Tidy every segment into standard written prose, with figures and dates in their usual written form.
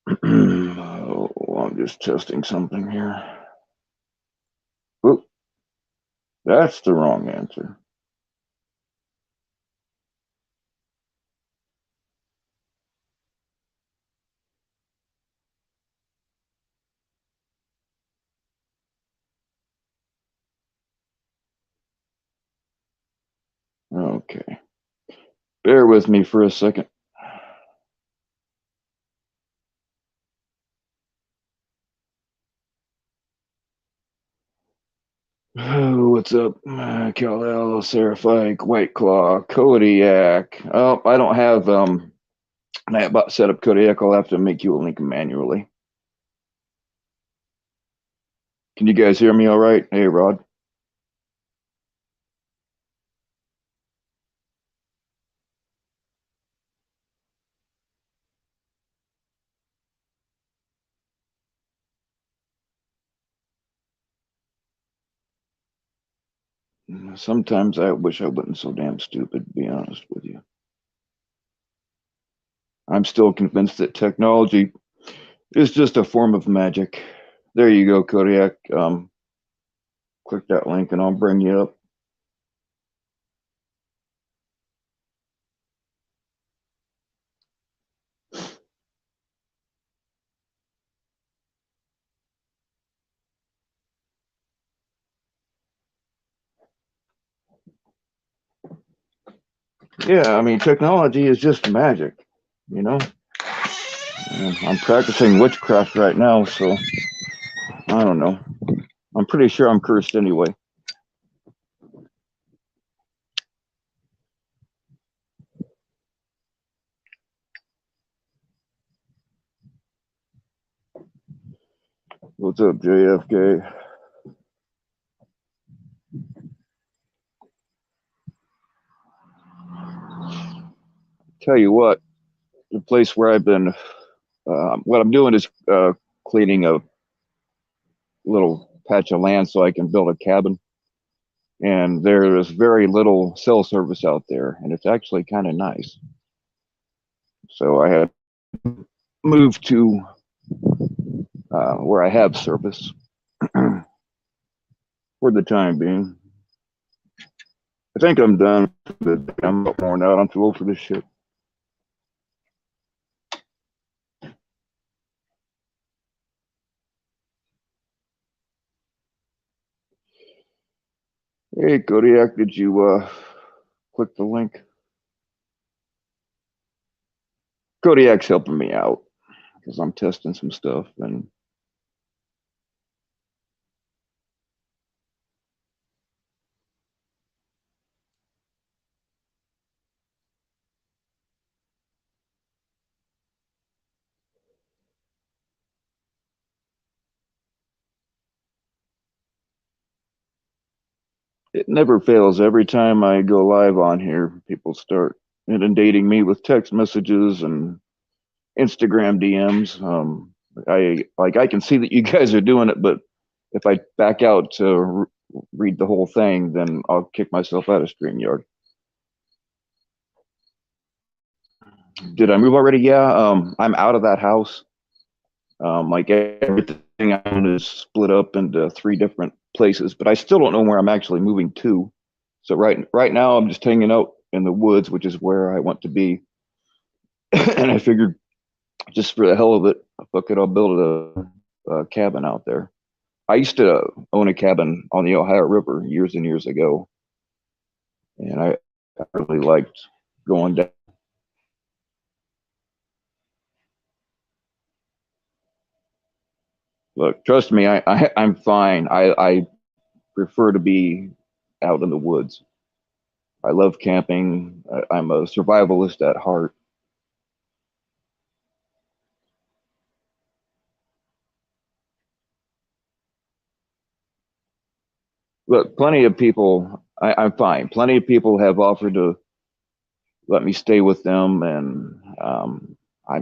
Oh, I'm just testing something here. Oop, that's the wrong answer. Okay. Bear with me for a second. Oh, what's up? Kal-El, Seraphic, White Claw, Kodiak. Oh, I don't have Nightbot set up Kodiak. I'll have to make you a link manually. Can you guys hear me all right? Hey, Rod. Sometimes I wish I wasn't so damn stupid, to be honest with you. I'm still convinced that technology is just a form of magic. There you go, Kodiak. Click that link and I'll bring you up. Yeah, I mean, technology is just magic, you know? I'm practicing witchcraft right now, so I don't know. I'm pretty sure I'm cursed anyway. What's up, JFK? Tell you what, the place where I've been, what I'm doing is cleaning a little patch of land so I can build a cabin. And there is very little cell service out there, and it's actually kind of nice. So I had moved to where I have service for the time being. I think I'm done for the day. I'm worn out. I'm too old for this shit. Hey, Kodiak, did you click the link? Kodiak's helping me out because I'm testing some stuff, and it never fails. Every time I go live on here, people start inundating me with text messages and Instagram DMs. I can see that you guys are doing it, but if I back out to read the whole thing, then I'll kick myself out of StreamYard. Did I move already? Yeah. I'm out of that house. Like everything I own is split up into three different places, but I still don't know where I'm actually moving to. So right now I'm just hanging out in the woods, which is where I want to be. And I figured just for the hell of it, fuck it, I'll build a cabin out there. I used to own a cabin on the Ohio River years and years ago, and I really liked going down. Look, trust me, I'm fine. I prefer to be out in the woods. I love camping. I'm a survivalist at heart. Look, plenty of people, I'm fine. Plenty of people have offered to let me stay with them, and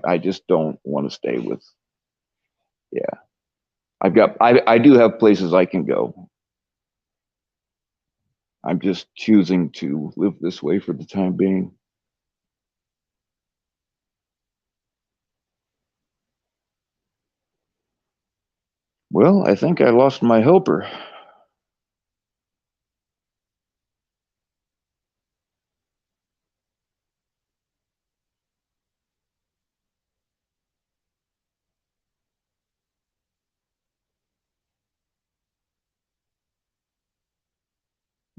I just don't want to stay with. Yeah, I do have places I can go. I'm just choosing to live this way for the time being. Well, I think I lost my helper.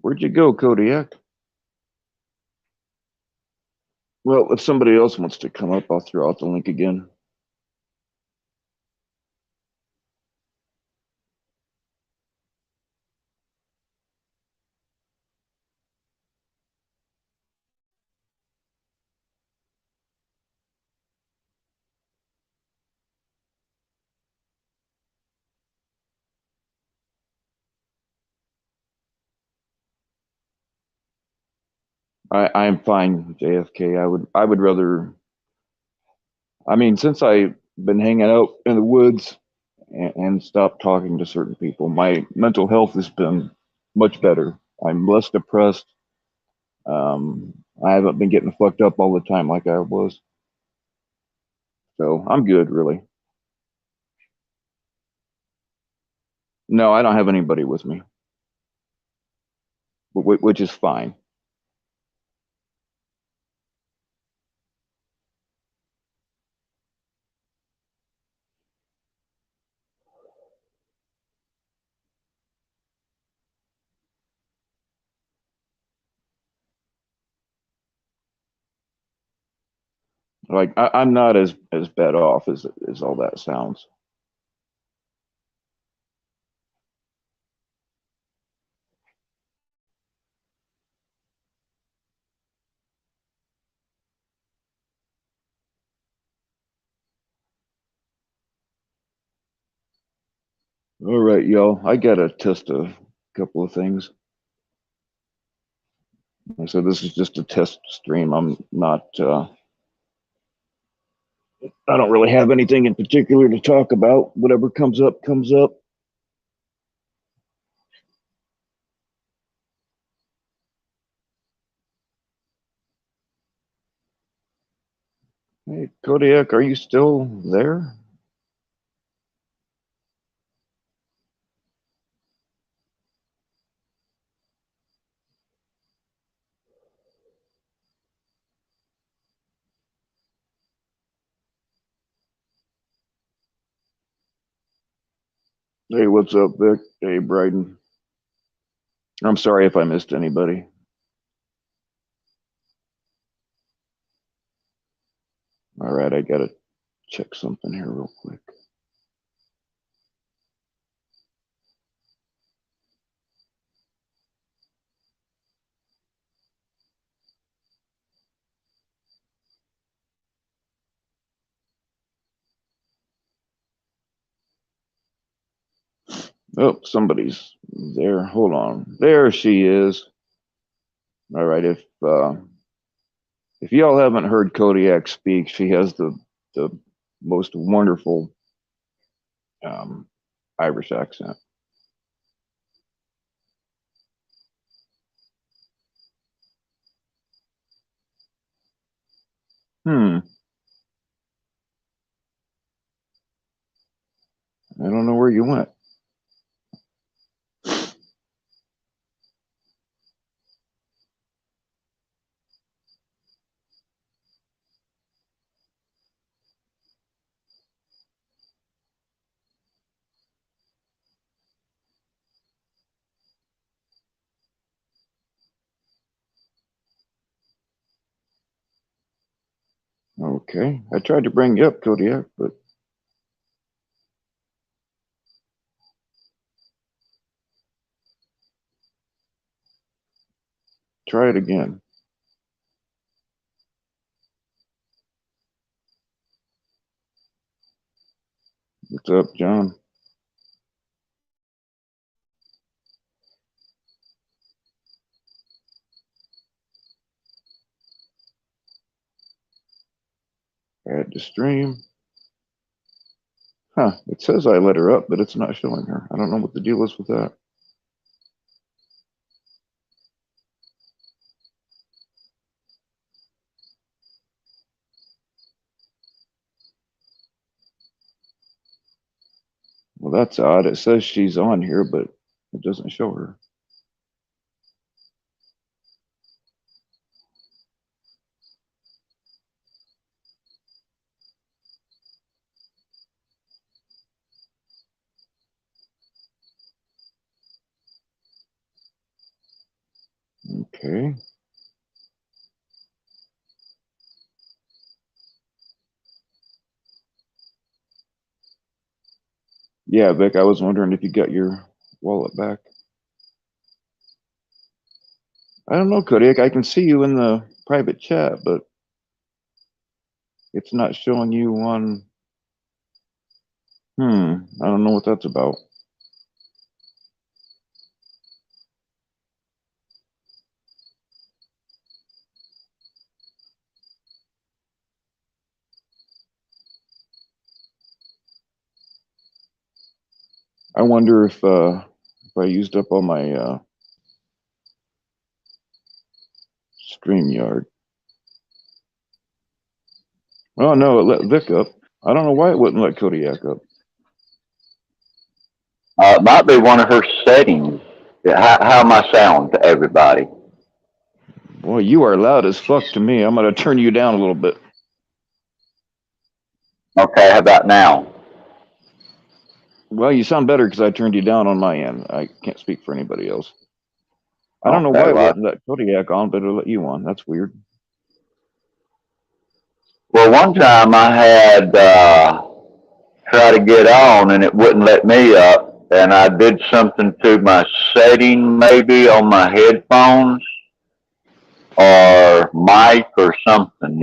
Where'd you go, Kodiak? Well, if somebody else wants to come up, I'll throw out the link again. I'm fine, JFK. I would rather. I mean, since I've been hanging out in the woods and stopped talking to certain people, my mental health has been much better. I'm less depressed. I haven't been getting fucked up all the time like I was, so I'm good, really. No, I don't have anybody with me, which is fine. Like I'm not as bad off as all that sounds. All right, y'all. I gotta test a couple of things. So this is just a test stream. I'm not. I don't really have anything in particular to talk about. Whatever comes up, comes up. Hey, Kodiak, are you still there? Hey, what's up, Vic? Hey, Bryden. I'm sorry if I missed anybody. All right, I gotta check something here real quick. Oh, somebody's there. Hold on. There she is. All right, if y'all haven't heard Kodiak speak, she has the most wonderful um, Irish accent. Hmm. I don't know where you went. Okay. I tried to bring you up, Kodiak, but try it again. What's up, John? Add to stream. Huh. It says I let her up, but it's not showing her. I don't know what the deal is with that. Well, Well, that's odd. It says she's on here, but it doesn't show her. Okay. Yeah, Vic, I was wondering if you got your wallet back. I don't know, Kodiak. I can see you in the private chat, but it's not showing you on. I don't know what that's about. I wonder if I used up all my StreamYard. Oh no, it let Vic up. I don't know why it wouldn't let Kodiak up. It might be one of her settings. How am I sound to everybody? Boy, you are loud as fuck to me. I'm gonna turn you down a little bit. Okay, how about now? Well, you sound better because I turned you down on my end. I can't speak for anybody else. I don't know Okay, why it well, wouldn't let Kodiak on, but it'll let you on. That's weird. well, one time I had tried to get on and it wouldn't let me up, and I did something to my setting, maybe on my headphones or mic or something,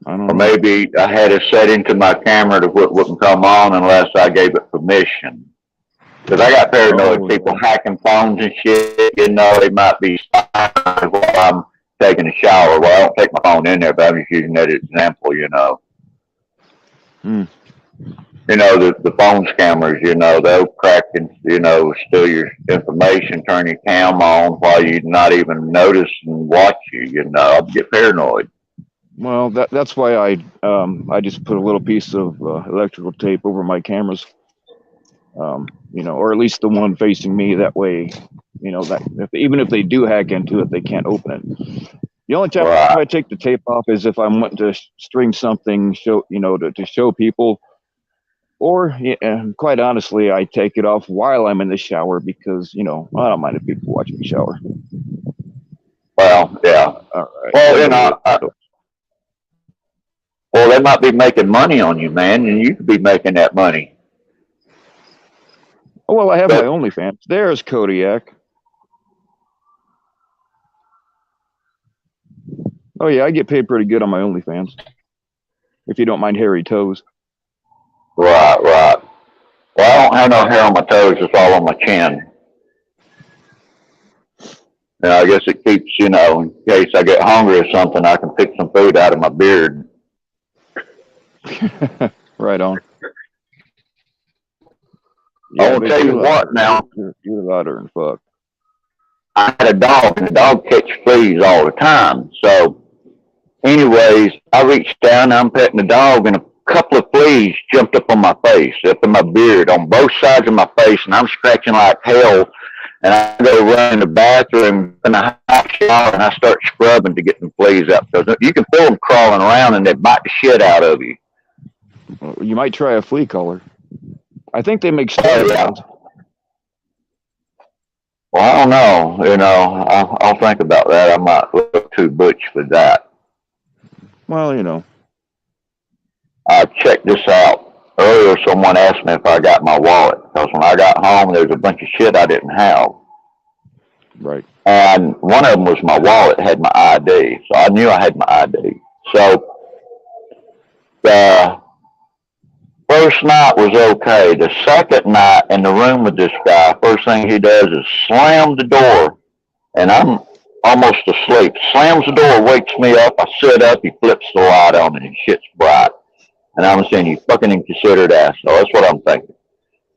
I don't Or know. maybe I had a setting to my camera to where it wouldn't come on unless I gave it permission. Because I got paranoid Oh, people hacking phones and shit. They might be spying while I'm taking a shower. Well, I don't take my phone in there, but I'm just using that example. hmm. The phone scammers, they'll crack and, steal your information, turn your cam on while you not even notice and watch I get paranoid. Well, that's why I just put a little piece of electrical tape over my cameras, or at least the one facing me. That way, that even if they do hack into it, they can't open it. The only time Right. I take the tape off is if I'm wanting to stream something, to show people, or quite honestly, I take it off while I'm in the shower because I don't mind if people watch me shower. Well, yeah. All right, Well, everybody. well, they might be making money on you, man, and you could be making that money. Oh, well, I have my But OnlyFans. There's Kodiak. Oh yeah, I get paid pretty good on my OnlyFans. If you don't mind hairy toes. right, right. Well, I don't have no hair on my toes; it's all on my chin. I guess it keeps, in case I get hungry or something, I can pick some food out of my beard. Right on. I Yeah, will Vic, tell you what now. you're louder than fuck. I had a dog, and the dog catch fleas all the time. So, anyways, I reached down, I'm petting the dog, and a couple of fleas jumped up on my face, up in my beard, on both sides of my face, and I'm scratching like hell. And I go run in the bathroom in a hot shower, and I start scrubbing to get the fleas out. Because you can feel them crawling around, and they bite the shit out of you. You might try a flea collar. I think they make Oh, starter yeah. ones. Well, I don't know. I'll think about that. I might look too butch for that. Well. I checked this out. Earlier, someone asked me if I got my wallet. Because when I got home, there was a bunch of shit I didn't have. Right. And one of them was my wallet, had my ID. So I knew I had my ID. So the first night was okay. The second night in the room with this guy, first thing he does is slam the door, and I'm almost asleep. Slams the door, wakes me up. I sit up. He flips the light on, and shit's bright. And I'm saying, you fucking inconsiderate asshole. That's what I'm thinking.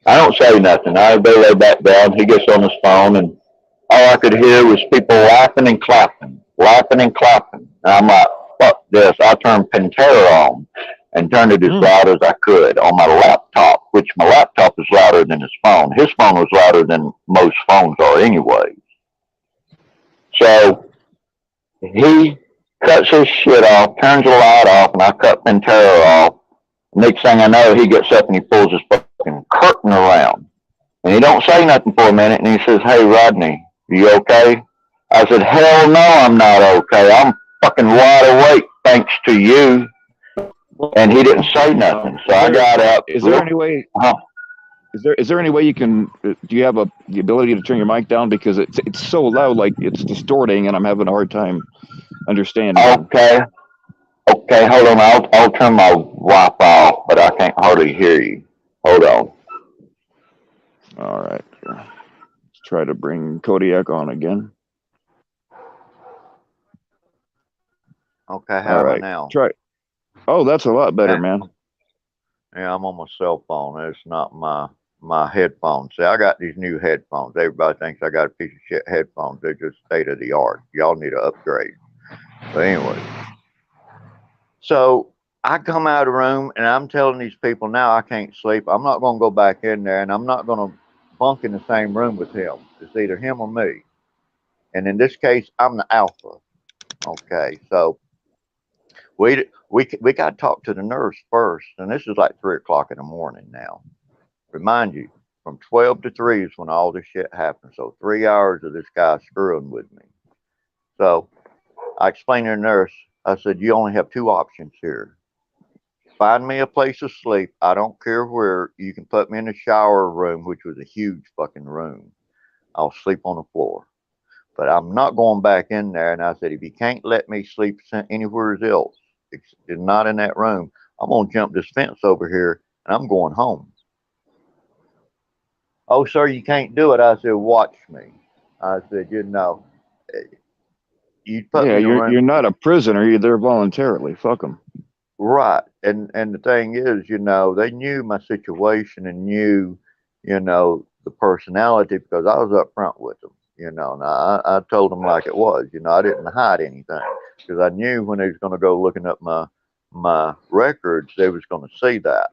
I don't say nothing. I go lay back down. He gets on his phone, and all I could hear was people laughing and clapping, laughing and clapping. And I'm like, fuck this. I turned Pantera on. and turned it as loud as I could on my laptop, which my laptop is louder than his phone. His phone was louder than most phones are anyway. So he cuts his shit off, turns the light off, and I cut Pantera off. Next thing I know, he gets up and he pulls his fucking curtain around. And he don't say nothing for a minute, and he says, "Hey, Rodney, you okay?" I said, "Hell no, I'm not okay. I'm fucking wide awake thanks to you." And he didn't say nothing. So I got up. Is there any way? Is there any way you can? Do you have the ability to turn your mic down, because it's so loud, like it's distorting, and I'm having a hard time understanding. Okay, hold on. I'll turn my Wi-Fi off, but I can't hardly hear you. Hold on. All right, let's try to bring Kodiak on again. Okay, how about now? Try. Oh, that's a lot better, man. Yeah, I'm on my cell phone. It's not my headphones. See, I got these new headphones. Everybody thinks I got a piece of shit headphones. They're just state of the art. Y'all need to upgrade. But anyway, so I come out of the room and I'm telling these people now I can't sleep. I'm not going to go back in there, and I'm not going to bunk in the same room with him. It's either him or me. And in this case, I'm the alpha. Okay, so we got to talk to the nurse first, and this is like 3 o'clock in the morning now. Remind you, from 12 to 3 is when all this shit happened. So 3 hours of this guy screwing with me. So I explained to the nurse, I said, you only have 2 options here. Find me a place to sleep. I don't care where. You can put me in the shower room, which was a huge fucking room. I'll sleep on the floor. But I'm not going back in there. And I said, if you can't let me sleep anywhere else, it's not in that room, I'm going to jump this fence over here and I'm going home. Oh, sir, you can't do it. I said, watch me. I said, you put me in a room. You're not a prisoner. You're there voluntarily. Fuck them. Right. And the thing is, they knew my situation and knew, the personality, because I was up front with them, and I told them like it was, I didn't hide anything, because I knew when they was going to go looking up my records, they was going to see that.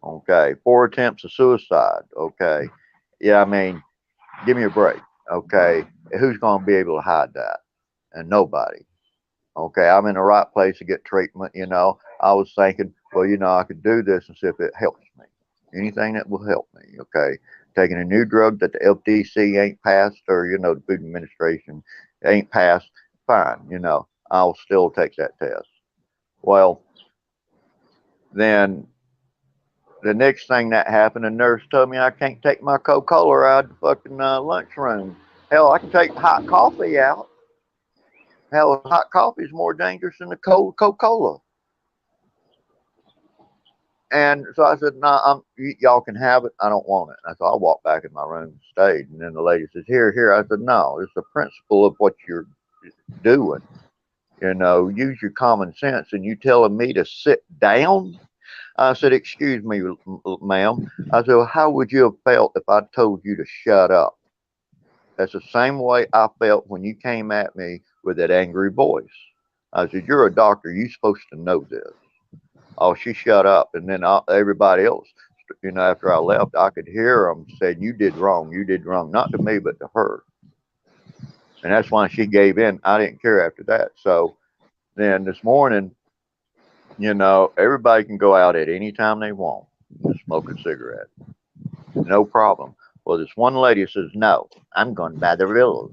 Okay. 4 attempts of suicide. Okay. Yeah. I mean, give me a break. Okay. Who's going to be able to hide that? And nobody. Okay. I'm in the right place to get treatment. I was thinking, well, I could do this and see if it helps me. Anything that will help me. Okay. Taking a new drug that the FTC ain't passed, or, the Food Administration ain't passed. Fine. I'll still take that test. Well, then the next thing that happened, the nurse told me I can't take my Coca-Cola out of the fucking lunchroom. Hell, I can take hot coffee out. Hell, hot coffee is more dangerous than the cold Coca-Cola. And so I said, "No, y'all can have it. I don't want it." And so I walked back in my room and stayed. And then the lady says, "Here." I said, "No, it's the principle of what you're doing. Use your common sense. And you telling me to sit down?" I said, "Excuse me, ma'am." I said, well, how would you have felt if I told you to shut up? That's the same way I felt when you came at me with that angry voice. I said, you're a doctor. You're supposed to know this. Oh, she shut up. And then everybody else, after I left, I could hear them say, you did wrong. You did wrong. Not to me, but to her. And that's why she gave in. I didn't care after that. So then this morning, everybody can go out at any time they want to smoke a cigarette. No problem. Well, this one lady says, no, I'm going by the rules.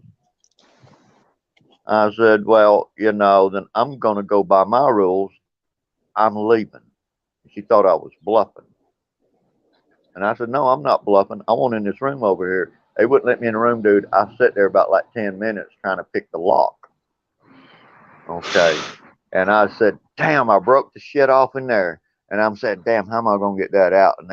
I said, well, then I'm going to go by my rules. I'm leaving. She thought I was bluffing. And I said, no, I'm not bluffing. I want in this room over here. They wouldn't let me in the room, dude. I sat there about like 10 minutes trying to pick the lock. Okay. And I said, damn, I broke the shit off in there. And I'm saying, damn, how am I going to get that out? And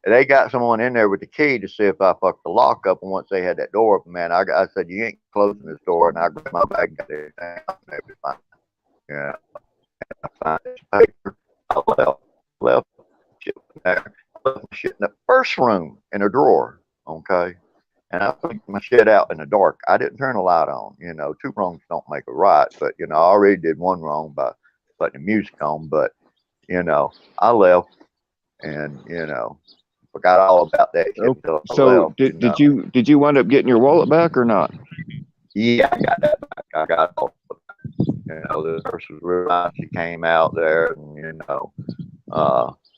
they got someone in there with the key to see if I fucked the lock up. And once they had that door open, man, I said, you ain't closing this door. And I grabbed my bag and got everything out and everything. Yeah. And I found this paper. I left shit in there. I left my shit in the first room in a drawer. Okay. And I put my shit out in the dark. I didn't turn the light on. 2 wrongs don't make a right. But, I already did 1 wrong by putting the music on. But I left and, forgot all about that shit Oh, until I so left, did you wind up getting your wallet back or not? Yeah, I got that back. I got all of that. The nurse was real nice. She came out there and,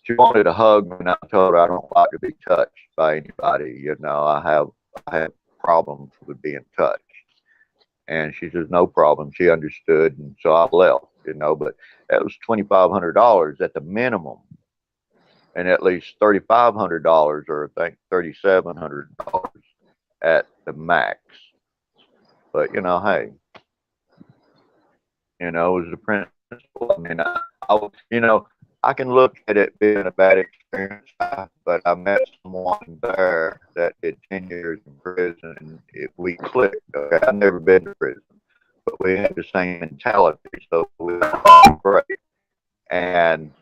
she wanted a hug me, and I told her I don't like to be touched by anybody. I have problems with being touched. And she says, no problem. She understood. And so I left, but that was $2,500 at the minimum and at least $3,500 or I think $3,700 at the max. But, hey, it was the principle. I mean, I can look at it being a bad experience, but I met someone there that did 10 years in prison and we clicked. Okay, I've never been to prison, but we had the same mentality, so we were great. And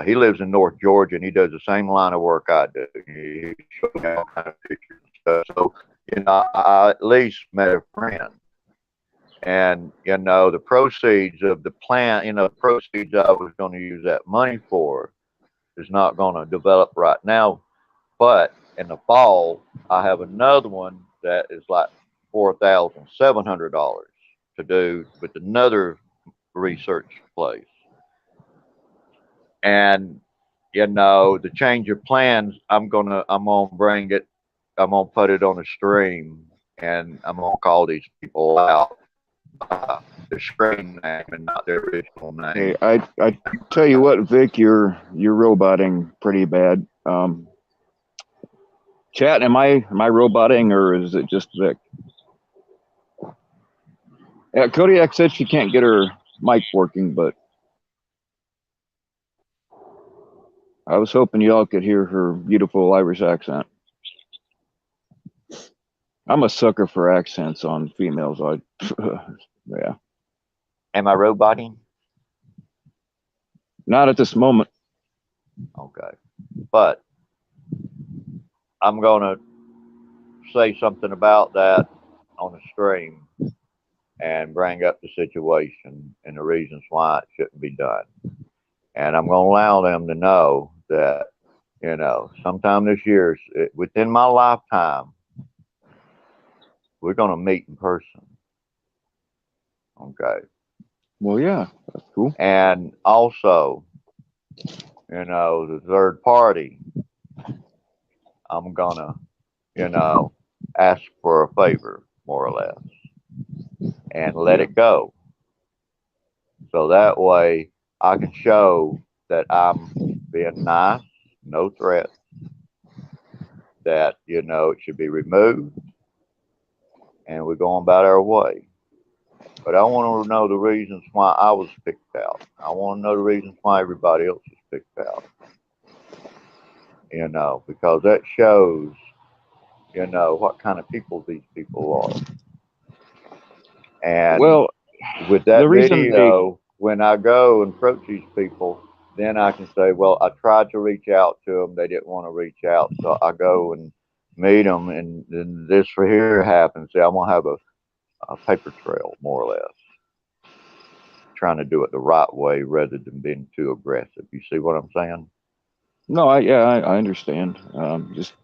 he lives in North Georgia and he does the same line of work I do. He showed me all kind of pictures and stuff. So, I at least met a friend. And, the proceeds of the plant, the proceeds I was going to use that money for is not going to develop right now. But in the fall, I have another one that is like $4,700 to do with another research place. And, the change of plans, I'm gonna bring it, I'm gonna put it on a stream and I'm gonna call these people out the screen name and not their original Hey, name. I tell you what, Vic, you're roboting pretty bad. Chat, am I roboting or is it just Vic? Yeah, Kodiak said she can't get her mic working, but I was hoping y'all could hear her beautiful Irish accent. I'm a sucker for accents on females. Yeah. Am I roboting? Not at this moment. Okay. But I'm gonna say something about that on the stream and bring up the situation and the reasons why it shouldn't be done. And I'm going to allow them to know that, sometime this year, within my lifetime, we're going to meet in person. Okay. Well, yeah, that's cool. And also, the third party, I'm going to, ask for a favor, more or less, and let Yeah. it go. So that way I can show that I'm being nice, no threat, that, it should be removed and we're going about our way. But I want to know the reasons why I was picked out. I want to know the reasons why everybody else was picked out. Because that shows, what kind of people these people are. And Well, with the that reason they video, when I go and approach these people, then I can say, well, I tried to reach out to them. They didn't want to reach out. So I go and meet them. And then this for here happens. See, I'm going to have a paper trail, more or less, trying to do it the right way rather than being too aggressive. You see what I'm saying? No, I understand. Just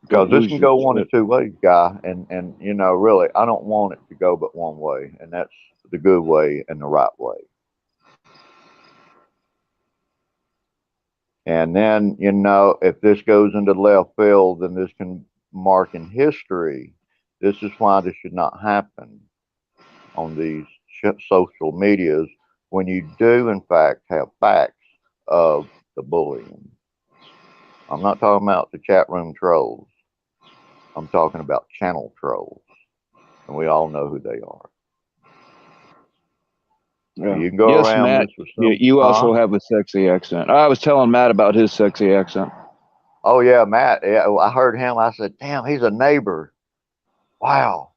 Because don't this lose can your go one of shit. two ways, guy. And really, I don't want it to go but one way. And that's the good way and the right way. And then, if this goes into left field, then this can mark in history. This is why this should not happen on these social medias when you do, in fact, have facts of the bullying. I'm not talking about the chat room trolls. I'm talking about channel trolls. And we all know who they are. Now, Yeah. you can go Yes, around Matt. this with You also have a sexy accent. I was telling Matt about his sexy accent. Oh, yeah, Matt. Yeah, I heard him. I said, damn, he's a neighbor. Wow.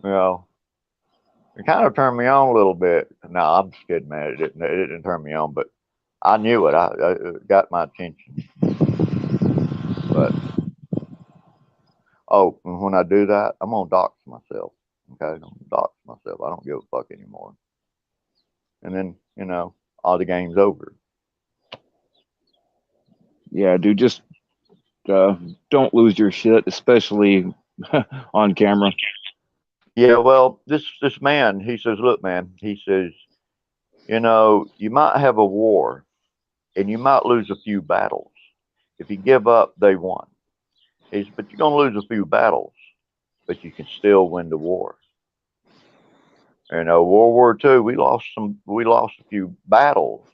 It kind of turned me on a little bit. No, I'm just kidding, man. It didn't turn me on, but I knew it. It got my attention. But and when I do that, I'm gonna dox myself. Okay, I'm gonna dox myself. I don't give a fuck anymore. And then all the game's over. Yeah, dude, just uh, don't lose your shit, especially on camera. Yeah, well, this man, he says, look, man, he says, you know, you might have a war and you might lose a few battles. If you give up, they won. He says, but you're gonna lose a few battles, but you can still win the war. You know, World War II, we lost a few battles,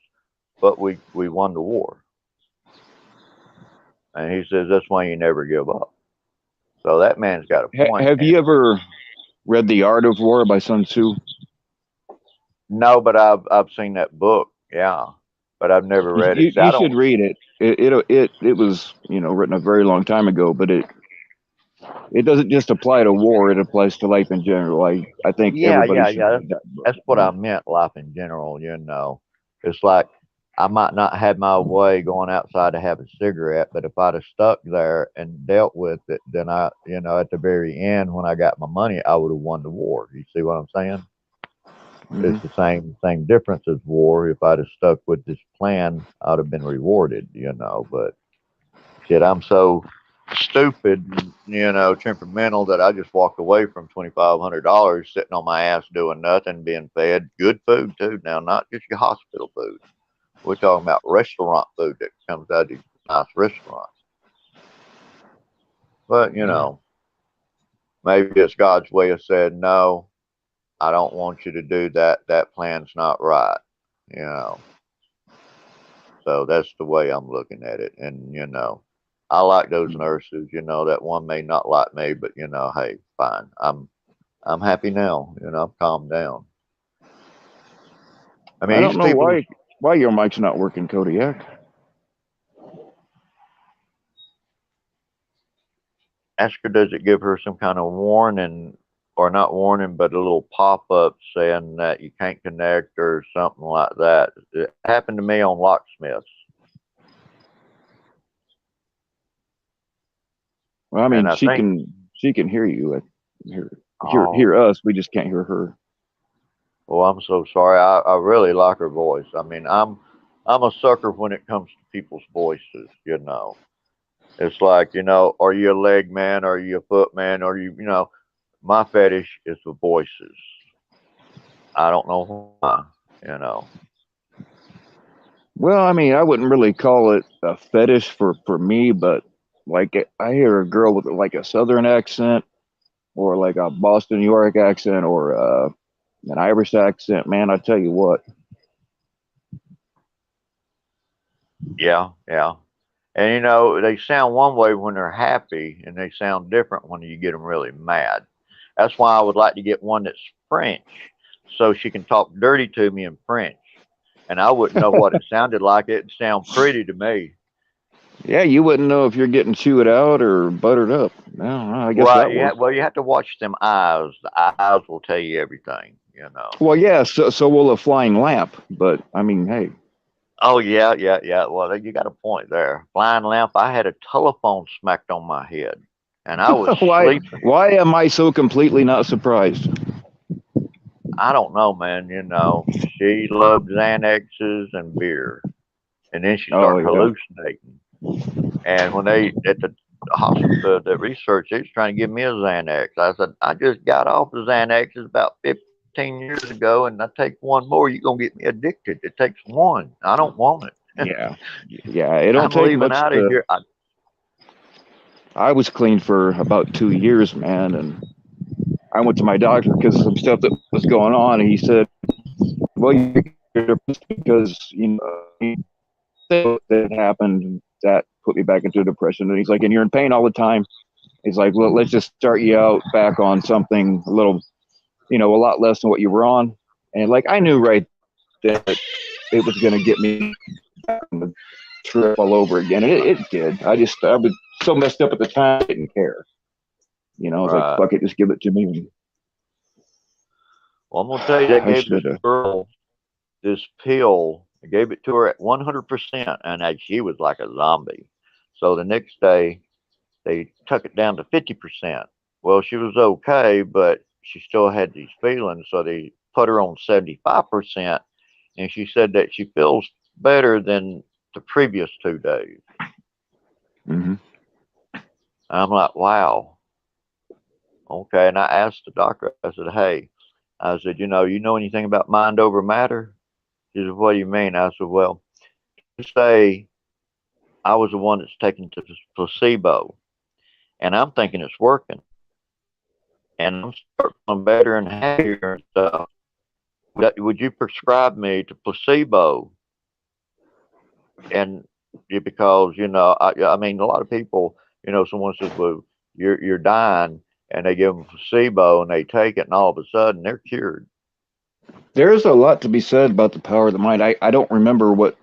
but we won the war. And he says that's why you never give up. So that man's got a point. Have you And ever read The Art of War by Sun Tzu? no, but I've seen that book, yeah, but I've never read it. See, You I should don't. read it. It was, you know, written a very long time ago, but it doesn't just apply to war. It applies to life in general. I think Yeah, everybody yeah, should yeah. read that book. That's what I meant. Life in general, you know, it's like I might not have my way going outside to have a cigarette, but if I'd have stuck there and dealt with it, then you know, at the very end when I got my money, I would have won the war. You see what I'm saying? Hmm. It's the same difference as war. If I'd have stuck with this plan, I'd have been rewarded, you know. But shit, I'm so stupid, you know, temperamental that I just walked away from $2,500 sitting on my ass doing nothing, being fed good food too. Now, not just your hospital food. We're talking about restaurant food that comes out of these nice restaurants. But you Yeah. know, maybe it's God's way of saying no. I don't want you to do that. That plan's not right. You know, so that's the way I'm looking at it. And you know, I like those nurses. You know, that one may not like me, but you know, hey, fine. I'm happy now. You know, I'm calmed down. I I mean, don't these know people why your mic's not working, Kodiak. ask her, does it give her some kind of warning, or not warning, but a little pop up saying that you can't connect or something like that? It happened to me on locksmiths, Well, I and mean, I think, she can hear you. oh, Hear us. We just can't hear her. well, I'm so sorry. I really like her voice. I mean, I'm a sucker when it comes to people's voices. You know, it's like, you know, are you a leg man? Are you a foot man? Are you, you know, my fetish is the voices. I don't know why. You know. Well, I mean, I wouldn't really call it a fetish for me, but like I hear a girl with like a southern accent or like a Boston, New York accent or an Irish accent. Man, I tell you what. Yeah, yeah. And you know, they sound one way when they're happy, and they sound different when you get them really mad. That's why I would like to get one that's French, so she can talk dirty to me in French, and I wouldn't know what it sounded like. It'd sound pretty to me. Yeah, you wouldn't know if you're getting chewed out or buttered up. No, I guess Well, that yeah. works. Well, you have to watch them eyes. The eyes will tell you everything. You know. Well, yeah, so will a flying lamp, but I mean, hey. Oh yeah, yeah, yeah. Well, you got a point there. Flying lamp. I had a telephone smacked on my head, and I was why sleeping. why am I so completely not surprised? I don't know, man. You know, she loved Xanaxes and beer, and then she Oh started yeah. hallucinating. And when they at the hospital, the research, they was trying to give me a Xanax. I said, I just got off the Xanaxes about 15 years ago, and I take one more, you're gonna get me addicted. It takes one. I don't want it. Yeah. Yeah, it don't I'm take leaving much out of to here. I was clean for about 2 years, man, and I went to my doctor because of some stuff that was going on, and he said, "Well, you're depressed because that happened that put me back into depression." And he's like, "And you're in pain all the time." He's like, "Well, let's just start you out back on something a little, a lot less than what you were on." And like I knew right then that it was going to get me on the trip all over again, and it did. I was so messed up at the time, I didn't care. I was like, Right. "Fuck it, just give it to me." Well, I'm gonna tell you, they I gave this should have. girl this pill. They gave it to her at 100%, and she was like a zombie. So the next day, they took it down to 50%. Well, she was okay, but she still had these feelings, so they put her on 75%, and she said that she feels better than the previous 2 days. Mm-hmm. I'm like, wow. Okay. And I asked the doctor, I said, hey, I said, you know anything about mind over matter? She said, what do you mean? I said, well, just say I was the one that's taking the placebo and I'm thinking it's working and I'm starting feeling better and happier and stuff. Would you prescribe me to placebo? And because, I mean, a lot of people, someone says, well, you're dying and they give them placebo and they take it and all of a sudden they're cured. There's a lot to be said about the power of the mind. I don't remember what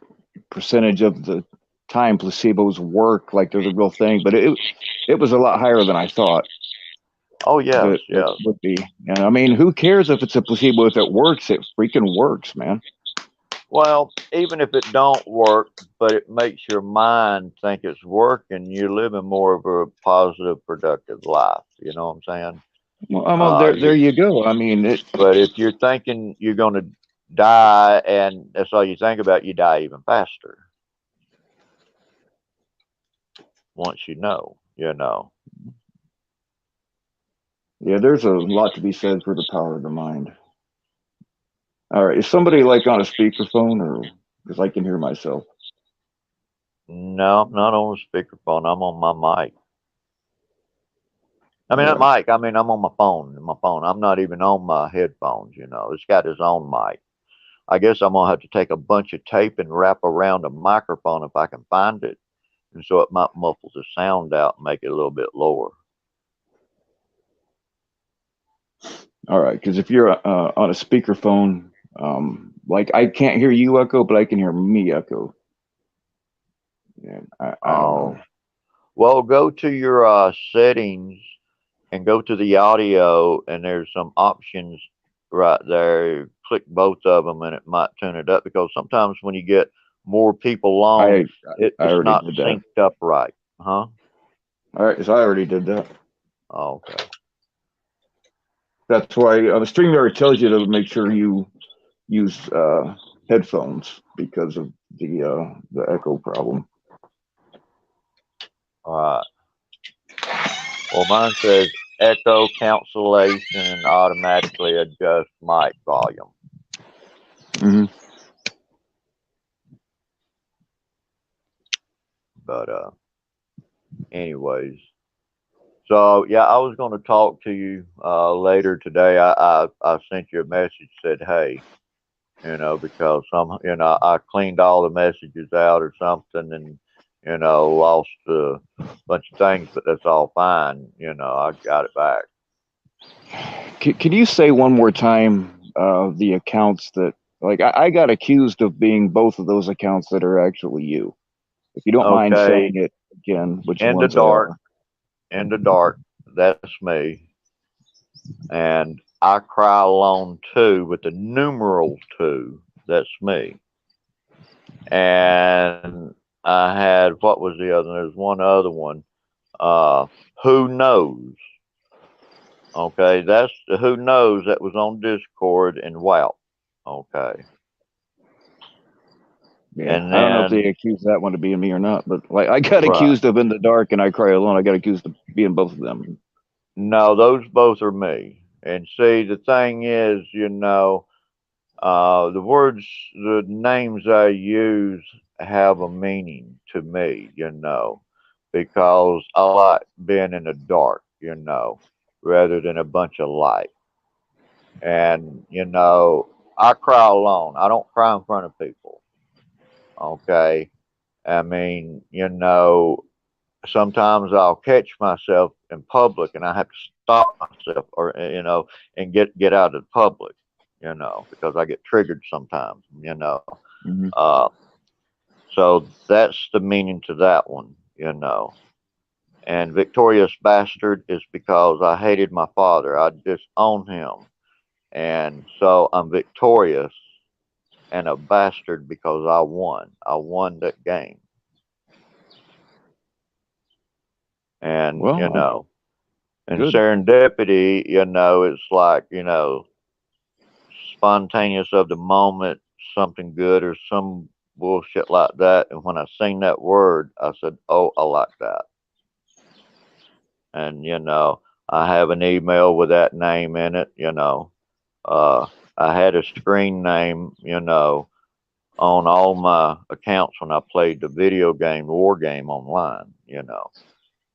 percentage of the time placebos work like they're the real thing, but it was a lot higher than I thought Oh, yes, that it yes. would be. And I mean, who cares if it's a placebo? If it works, it freaking works, man. Well, even if it don't work, but it makes your mind think it's working, you're living more of a positive, productive life. You know what I'm saying? Well, there You, you go. I mean, but if you're thinking you're going to die and that's all you think about, you die even faster once you know. yeah, there's a lot to be said for the power of the mind. All right, is somebody like on a speakerphone, or because I can hear myself? No, I'm not on a speakerphone. I'm on my mic. I mean, not Yeah. mic. I mean, I'm on my phone. My phone. I'm not even on my headphones. It's got its own mic. I guess I'm gonna have to take a bunch of tape and wrap around a microphone if I can find it, and so it might muffle the sound out and make it a little bit lower. All right, because if you're on a speakerphone, like I can't hear you echo, but I can hear me echo. Yeah, I don't know. Oh, well, go to your settings and go to the audio, and there's some options right there. Click both of them, and it might tune it up because sometimes when you get more people on, I I it's already not did that. synced up right, huh? All right, so I already did that. Oh, okay. That's why the StreamYard tells you to make sure you use headphones because of the echo problem. All right. Well, mine says echo cancellation and automatically adjust mic volume. Hmm. But anyways, so yeah, I was going to talk to you later today. I sent you a message said, hey, because I cleaned all the messages out or something and lost a bunch of things, but that's all fine. I got it back. Can you say one more time the accounts that like I got accused of being both of those accounts that are actually you? If you don't mind saying Okay, it again, which in the ones they dark, are. in the dark, that's me. And I cry alone too with the numeral two. That's me. And I had what was the other? There's one other one. Uh, who knows? Okay, that's the who knows that was on Discord and WoW. Okay, Yeah, and I don't know if they then accuse that one of being me or not, but like I got right. accused of in the dark and I cry alone. I got accused of being both of them. No, those both are me. And see, the thing is, the words, the names I use have a meaning to me, because I like being in the dark, rather than a bunch of light. And, I cry alone. I don't cry in front of people. Okay. I mean, sometimes I'll catch myself in public and I have to stop myself or, and get out of the public, because I get triggered sometimes. Hmm. Uh, so that's the meaning to that one. And victorious bastard is because I hated my father. I disowned him. And so I'm victorious and a bastard because I won. I won that game. And, Well, and good. serendipity, it's like, spontaneous of the moment, something good or some bullshit like that. And when I seen that word, I said, "Oh, I like that." And I have an email with that name in it. Uh, I had a screen name. On all my accounts when I played the video game War Game online.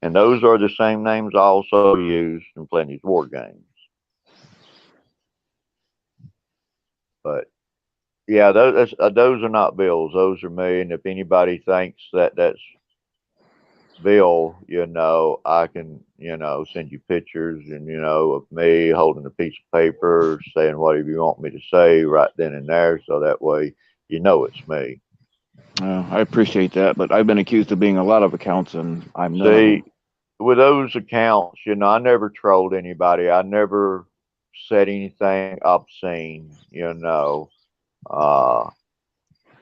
And those are the same names I also use in playing these war games. But yeah, those are not Bill's. Those are me. And if anybody thinks that that's Bill, I can, send you pictures and, of me holding a piece of paper saying whatever you want me to say right then and there. So that way, it's me. I appreciate that, but I've been accused of being a lot of accounts, and I'm none of them. See, with those accounts, I never trolled anybody. I never said anything obscene, uh,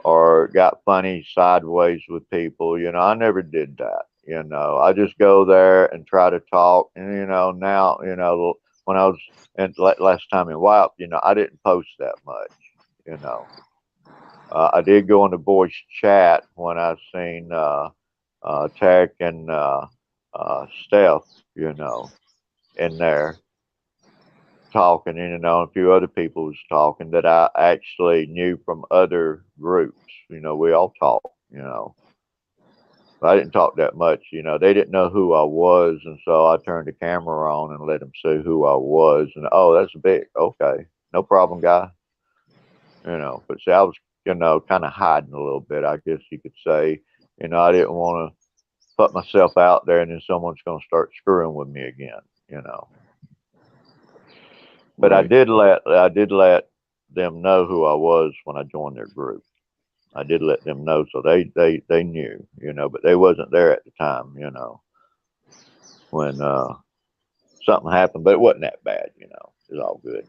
or got funny sideways with people. I never did that. I just go there and try to talk. And now, when I was last time in WAP, I didn't post that much. You know, I did go into voice chat when I seen Tech and Steph, in there talking, and a few other people was talking that I actually knew from other groups. We all talk. But I didn't talk that much. They didn't know who I was, and so I turned the camera on and let them see who I was. And oh, that's big. Okay, no problem, guy. But see, I was, kind of hiding a little bit, I guess you could say. I didn't want to put myself out there, and then someone's going to start screwing with me again. But Right. I did let them know who I was when I joined their group. I did let them know, so they knew, but they wasn't there at the time, when something happened. But it wasn't that bad, it was all good.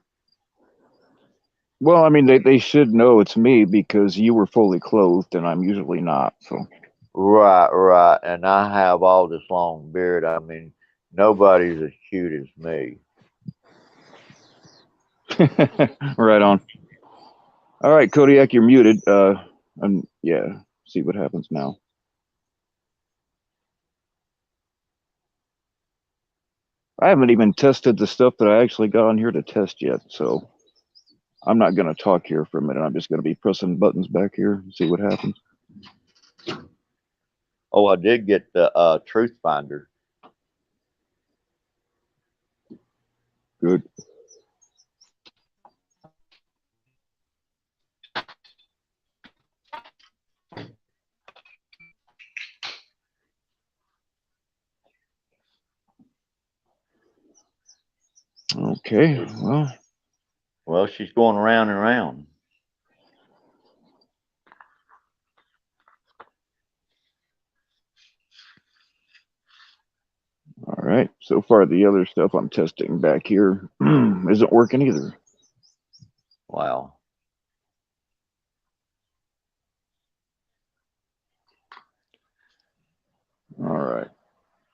Well, I mean, they should know it's me because you were fully clothed, and I'm usually not. So. Right, right. And I have all this long beard. I mean, nobody's as cute as me. Right on. All right, Kodiak, you're muted. Yeah, see what happens now. I haven't even tested the stuff that I actually got on here to test yet, so I'm not going to talk here for a minute. I'm just going to be pressing buttons back here and see what happens. Oh, I did get the Truth Finder. Good. Okay, well. Well, she's going around and around. All right. So far, the other stuff I'm testing back here isn't working either. Wow. All right.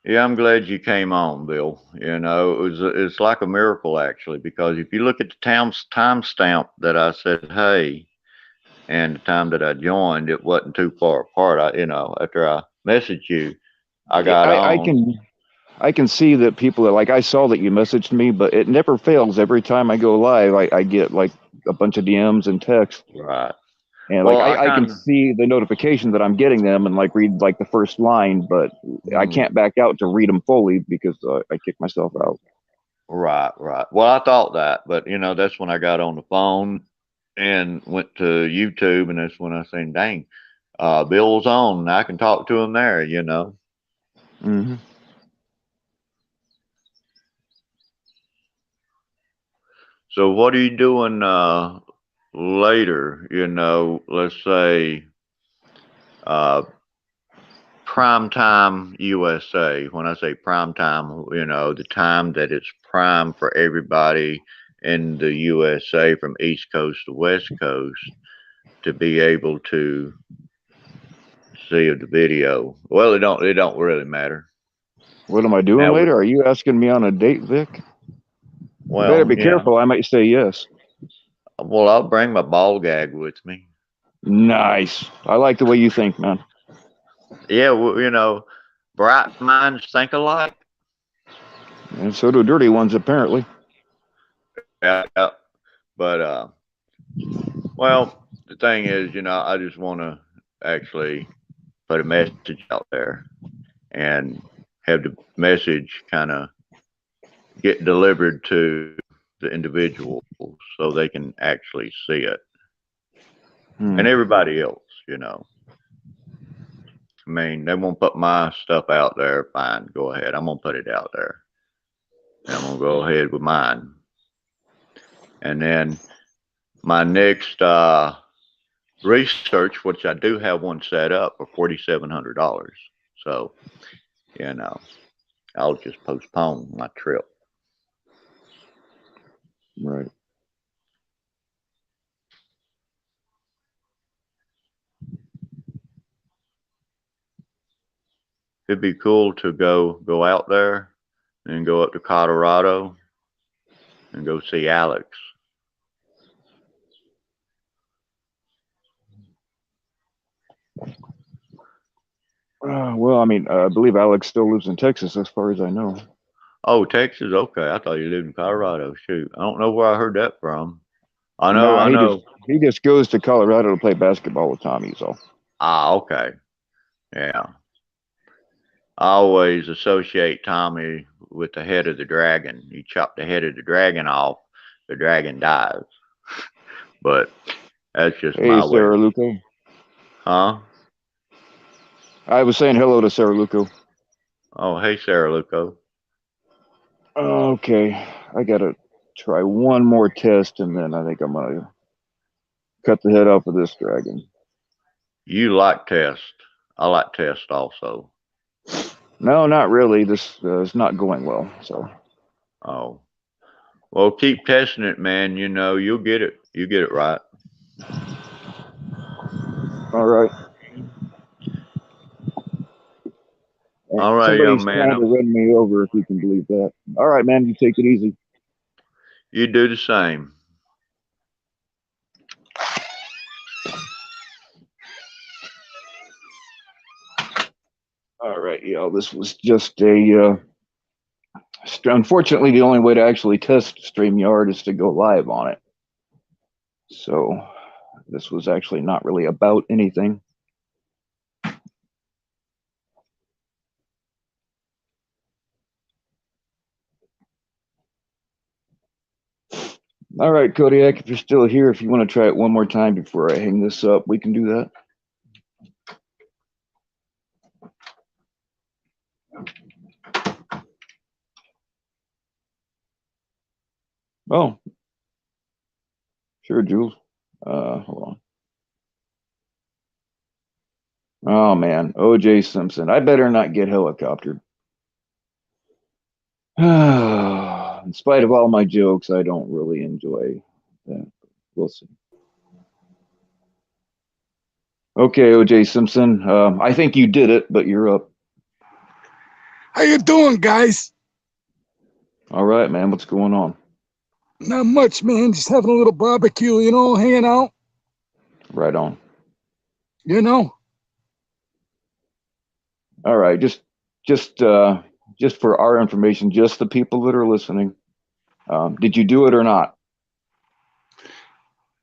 Yeah, I'm glad you came on, Bill. It's like a miracle actually, because if you look at the timestamp that I said hey, and the time that I joined, it wasn't too far apart. After I messaged you, I got I on. can see that people are like, I saw that you messaged me, but it never fails. Every time I go live, I get like a bunch of DMs and texts. Right. And like Well, I can see the notification that I'm getting them and like read like the first line, but I can't back out to read them fully because I kick myself out. Right, right. Well, I thought that, but that's when I got on the phone and went to YouTube, and that's when I seen, dang, Bill's on, and I can talk to him there. Mm-hmm. So, what are you doing later? Let's say prime time USA. When I say prime time, the time that it's prime for everybody in the USA from East Coast to West Coast to be able to see the video. Well, it don't really matter. What am I doing Now, later? Are you asking me on a date, Vic? You better well, be yeah. careful. I might say yes. Well, I'll bring my ball gag with me. Nice. I like the way you think, man. Yeah, well, bright minds think alike. And so do dirty ones, apparently. Yeah. But well, the thing is, I just want to actually put a message out there and have the message kind of get delivered to the individuals so they can actually see it, and everybody else. I mean, they won't put my stuff out there. Fine, go ahead. I'm gonna put it out there. And I'm gonna go ahead with mine, and then my next research, which I do have one set up for $4,700. So, you know, I'll just postpone my trip. Right. It'd be cool to go out there and go up to Colorado and go see Alex. Well, I mean, I believe Alex still lives in Texas, as far as I know. Oh, Texas? Okay. I thought you lived in Colorado. Shoot. I don't know where I heard that from. I know, Nah, I know. he just goes to Colorado to play basketball with Tommy. So. Ah, okay. Yeah. I always associate Tommy with the head of the dragon. You chop the head of the dragon off, the dragon dies. But that's just Hey, my way. Sarah Luco. Huh? I was saying hello to Sarah Luco. Oh, hey, Sarah Luco. Okay, I gotta try one more test, and then I think I'm gonna cut the head off of this dragon. You like test. I like test also. No, not really. This is not going well. So. Oh. Well, keep testing it, man. You'll get it. You get it right. All right. All right, young Somebody's man. trying to run me over, if you can believe that. All right, man. You take it easy. You do the same. All right, y'all. This was just a. Unfortunately, the only way to actually test StreamYard is to go live on it. So this was actually not really about anything. All right, Kodiak, if you're still here, if you want to try it one more time before I hang this up, we can do that. Oh, sure, Jules. Hold on. Oh man, O.J. Simpson. I better not get helicoptered. In spite of all my jokes, I don't really enjoy that. We'll see. Okay, O.J. Simpson. I think you did it, but you're up. How you doing, guys? All right, man. What's going on? Not much, man. Just having a little barbecue, hanging out. Right on. All right, just for our information, just the people that are listening. Did you do it or not?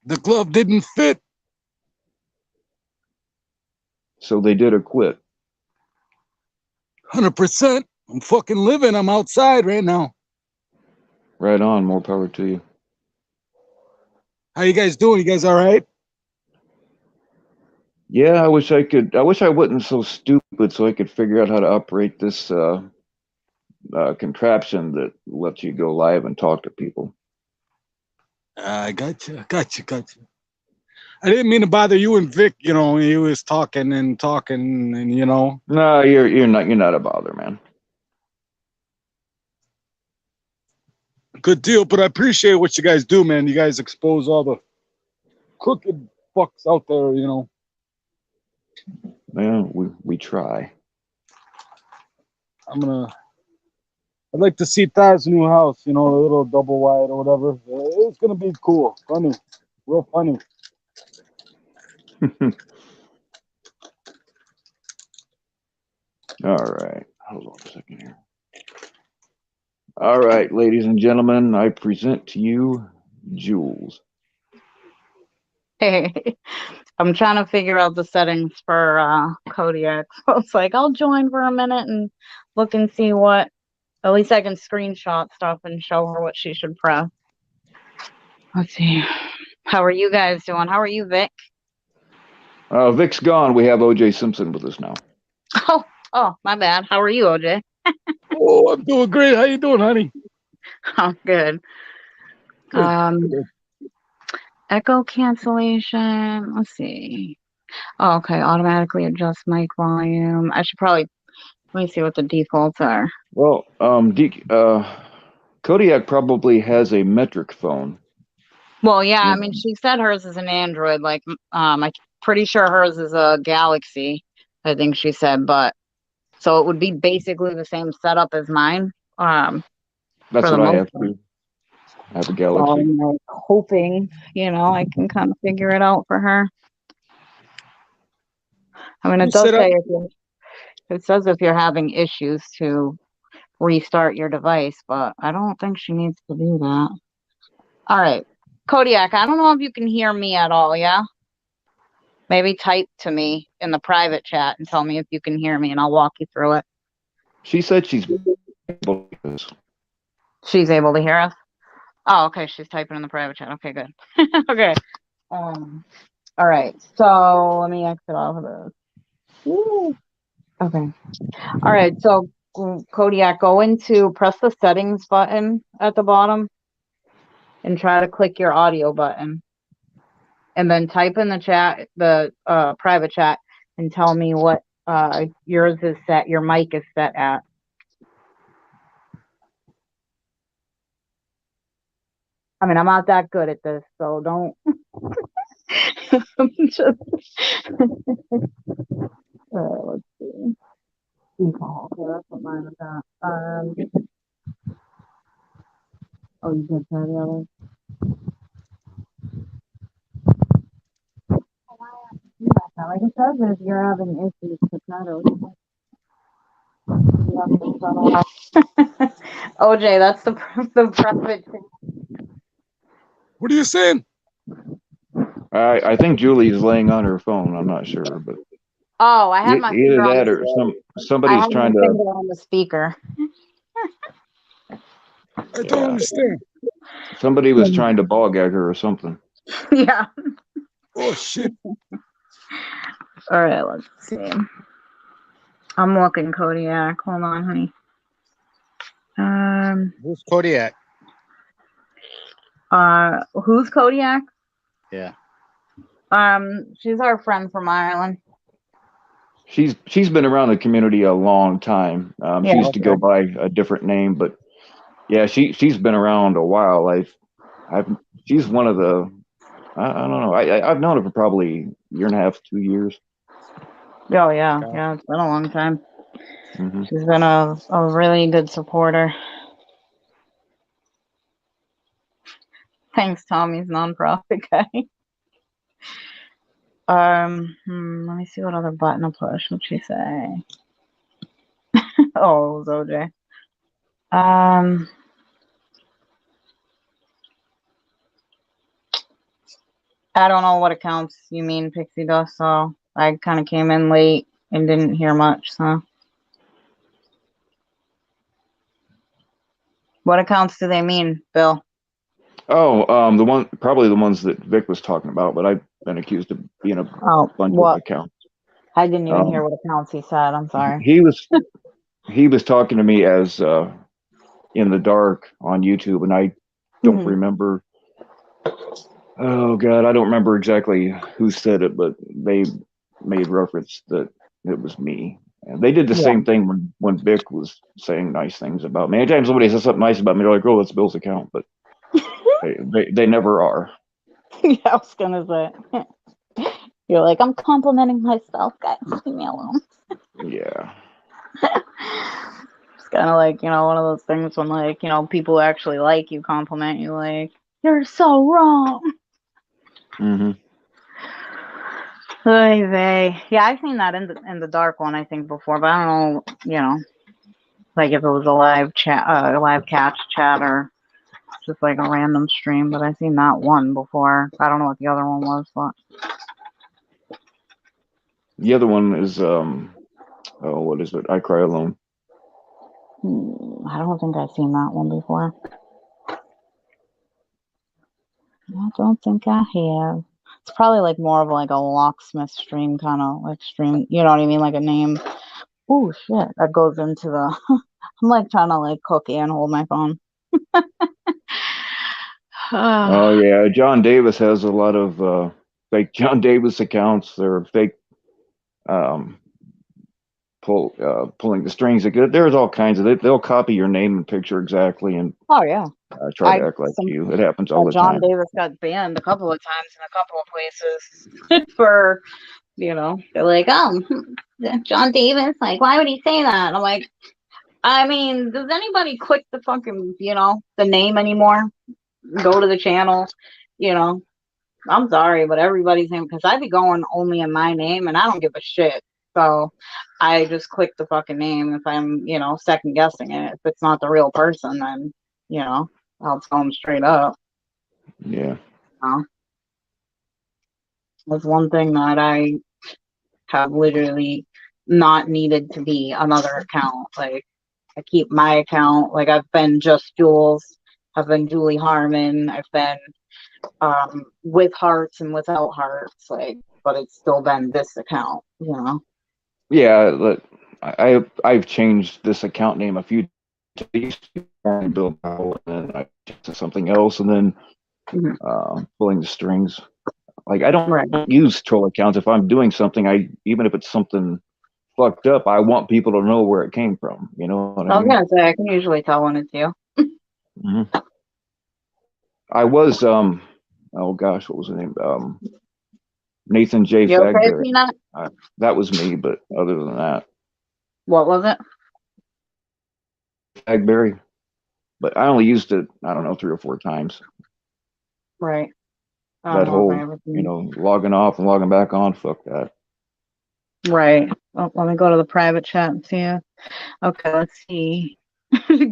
The glove didn't fit. So they did or quit. 100%. I'm fucking living. I'm outside right now. Right on. More power to you. How you guys doing? You guys all right? Yeah, I wish I could. I wish I wasn't so stupid, so I could figure out how to operate this contraption that lets you go live and talk to people. I gotcha. I didn't mean to bother you and Vic. He was talking, and No, you're not a bother, man. Good deal. But I appreciate what you guys do, man. You guys expose all the crooked fucks out there. Yeah, we try. I'd like to see Todd's new house, a little double wide or whatever. It's gonna be cool, funny, real funny. All right. Hold on a second here. All right, ladies and gentlemen, I present to you Jules. Hey, I'm trying to figure out the settings for Kodiak. So it's like I'll join for a minute and look and see what. At least I can screenshot stuff and show her what she should press. Let's see. How are you guys doing? How are you, Vic? Vic's gone. We have OJ Simpson with us now. Oh, my bad. How are you, OJ? Oh, I'm doing great. How you doing, honey? I'm good. Good. Echo cancellation. Let's see. Oh, okay. Automatically adjust mic volume. I should probably let me see what the defaults are. Well, Kodiak probably has a metric phone. Well, yeah. I Yeah. mean, she said hers is an Android. Like, I'm pretty sure hers is a Galaxy. I think she said, but so it would be basically the same setup as mine. That's for the what I most have part. to. I have a So Galaxy. I'm like hoping, I can kind of figure it out for her. I mean, You it does set up. say it says if you're having issues to restart your device, but I don't think she needs to do that. All right, Kodiak, I don't know if you can hear me at all. Yeah, maybe type to me in the private chat and tell me if you can hear me, and I'll walk you through it. She said she's able to do this. She's able to hear us. Oh, okay. She's typing in the private chat. Okay, good. Okay. All right. So let me exit off of this. Woo. Okay. All right. So Kodiak, press the settings button at the bottom and try to click your audio button. And then type in the chat, the private chat, and tell me what yours is set, your mic is set at. I mean, I'm not that good at this, so don't. Just... let's see. Default. Okay, that's what mine is at. Oh, you did try the other. Like it says, if you're having issues with that, OJ, that's the private. What are you saying? I think Julie's laying on her phone. I'm not sure, but Oh, I had my either finger on that the, or I somebody's had my trying to. finger on the speaker. I don't understand. Somebody was trying to ball gag her or something. Yeah. Oh shit. All right, let's see. I'm looking, Kodiak. Hold on, honey. Who's Kodiak? Who's Kodiak? Yeah. She's our friend from Ireland. She's been around the community a long time. Yeah, she used to go okay. by a different name, but yeah, she's been around a while. She's one of the I don't know. I've known her for probably a year and a half, 2 years. Oh yeah, yeah. It's been a long time. Mm-hmm. She's been a really good supporter. Thanks, Tommy's nonprofit guy. Let me see what other button to push. What'd she say? Oh, it was OJ. I don't know what accounts you mean, Pixie Dust, so I kind of came in late and didn't hear much, so. What accounts do they mean, Bill? Oh, probably the ones that Vic was talking about, but I've been accused of being a bunch of accounts. I didn't even hear what accounts he said. I'm sorry. He was talking to me as in the dark on YouTube, and I don't remember. Oh God, I don't remember exactly who said it, but they made reference that it was me. And they did the same thing when Vic was saying nice things about me. Anytime somebody says something nice about me, they're like, "Oh, that's Bill's account," but they never are. Yeah, I was gonna say. You're like, I'm complimenting myself, guys. Leave me alone. Yeah. It's kind of like, one of those things when, like, people actually like you, compliment you, like, you're so wrong. Mm-hmm. Oy vey. Yeah, I've seen that in the dark one, I think, before, but I don't know, like if it was a live chat, live catch chat, or just like a random stream. But I've seen that one before. I don't know what the other one was, but The other one is what is it? I Cry Alone. I don't think I've seen that one before. I don't think I have. It's probably like more of like a locksmith stream kind of like stream. You know what I mean? Like a name. Oh shit, that goes into the. I'm like trying to like cook and hold my phone. Oh yeah, John Davis has a lot of fake John Davis accounts. They're fake um, pulling the strings. There's all kinds of. They'll copy your name and picture exactly and Oh yeah. try to act like you. It happens all the John time. Davis got banned a couple of times in a couple of places for, they're like, oh, John Davis, like, why would he say that? I'm like, I mean, does anybody click the fucking, the name anymore? Go to the channel, you know? I'm sorry, but everybody's name, because I be going only in my name and I don't give a shit. So I just click the fucking name if I'm, second guessing it. If it's not the real person, then, I'll tell them straight up. Yeah. That's one thing that I have literally not needed to be another account. Like, I keep my account. Like, I've been Just Jules, I've been Julie Harmon, I've been with hearts and without hearts. Like, but it's still been this account. Yeah, I've changed this account name a few times. Bill Powell, and then I changed to something else, and then pulling the strings. Like I don't use troll accounts if I'm doing something. Even if it's something fucked up, I want people to know where it came from. You know what I I was mean? gonna say I can usually tell when it's you. Mm-hmm. I was oh gosh, what was the name? Nathan J. You okay, Fagberry. Peanut? That was me, but other than that, What was it? Fagberry. But I only used it, I don't know, 3 or 4 times. Right. I don't That know if whole, I ever seen. logging off and logging back on, fuck that. Right. Oh, let me go to the private chat and see it. Okay, let's see.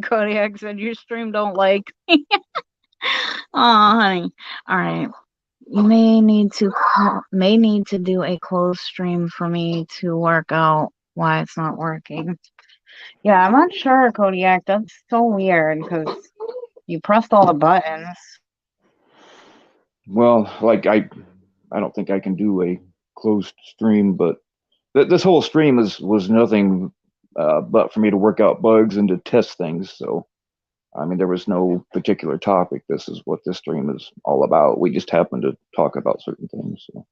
Kodiak said your stream don't like. Oh, honey. All right. You may need to do a closed stream for me to work out why it's not working. Yeah, I'm not sure, Kodiak. That's so weird because you pressed all the buttons. Well, like I don't think I can do a closed stream, but this whole stream was nothing but for me to work out bugs and to test things. So, I mean, there was no particular topic. This is what this stream is all about. We just happened to talk about certain things. So.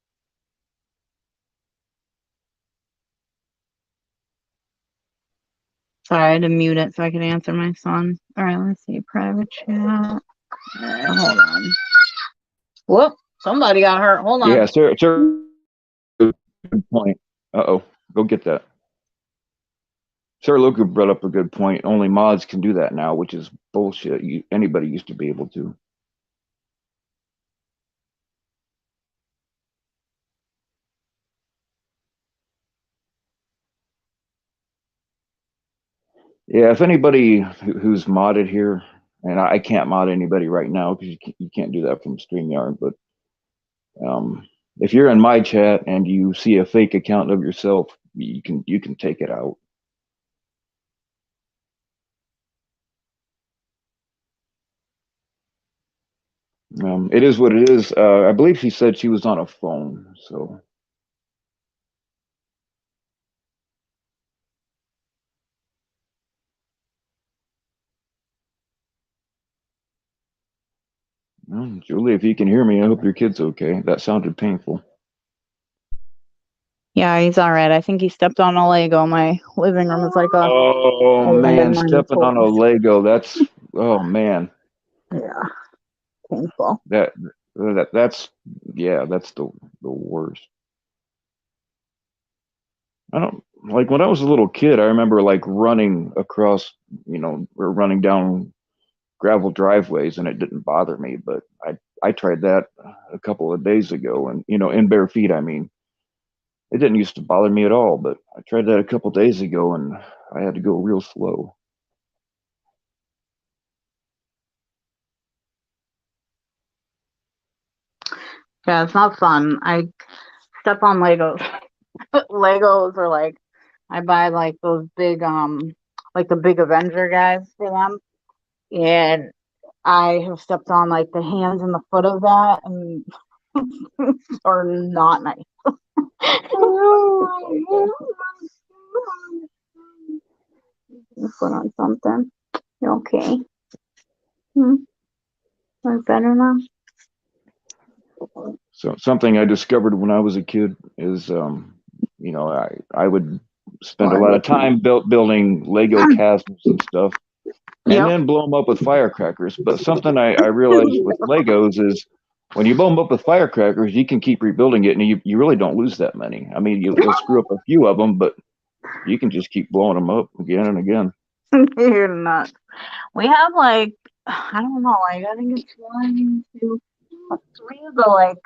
Sorry, I had to mute it so I could answer my son. All right, let's see. Private chat. All right, hold on. Whoop, somebody got hurt. Hold on. Yeah, sir, good point. Uh-oh, go get that. Sarah Loku brought up a good point. Only mods can do that now, which is bullshit. Anybody used to be able to. Yeah, if anybody who's modded here, and I can't mod anybody right now because you can't do that from StreamYard, but if you're in my chat and you see a fake account of yourself, you can take it out. It is what it is. I believe she said she was on a phone, so. Well, Julie, if you can hear me, I hope your kid's okay. That sounded painful. Yeah, he's all right. I think he stepped on a Lego. My living room is like a. Oh man, stepping on a Lego. Oh man. Yeah, painful. That's the worst. I don't like when I was a little kid, I remember like running across, or running down gravel driveways and it didn't bother me, but I tried that a couple of days ago and in bare feet, I mean, It didn't used to bother me at all, but I tried that a couple days ago and I had to go real slow. Yeah, it's not fun. I step on Legos. Legos are like I buy like those big like the big Avenger guys for them. And I have stepped on like the hands and the foot of that and are not nice. You put on something. You okay? Hmm? Like better now? So something I discovered when I was a kid is, I would spend a lot of time building Lego castles and stuff, and Yep. then blow them up with firecrackers. But something I realized with Legos is when you blow them up with firecrackers, you can keep rebuilding it, and you really don't lose that many. I mean, you'll screw up a few of them, but you can just keep blowing them up again and again. You're nuts. We have like I don't know, like I think it's one, two, three of the like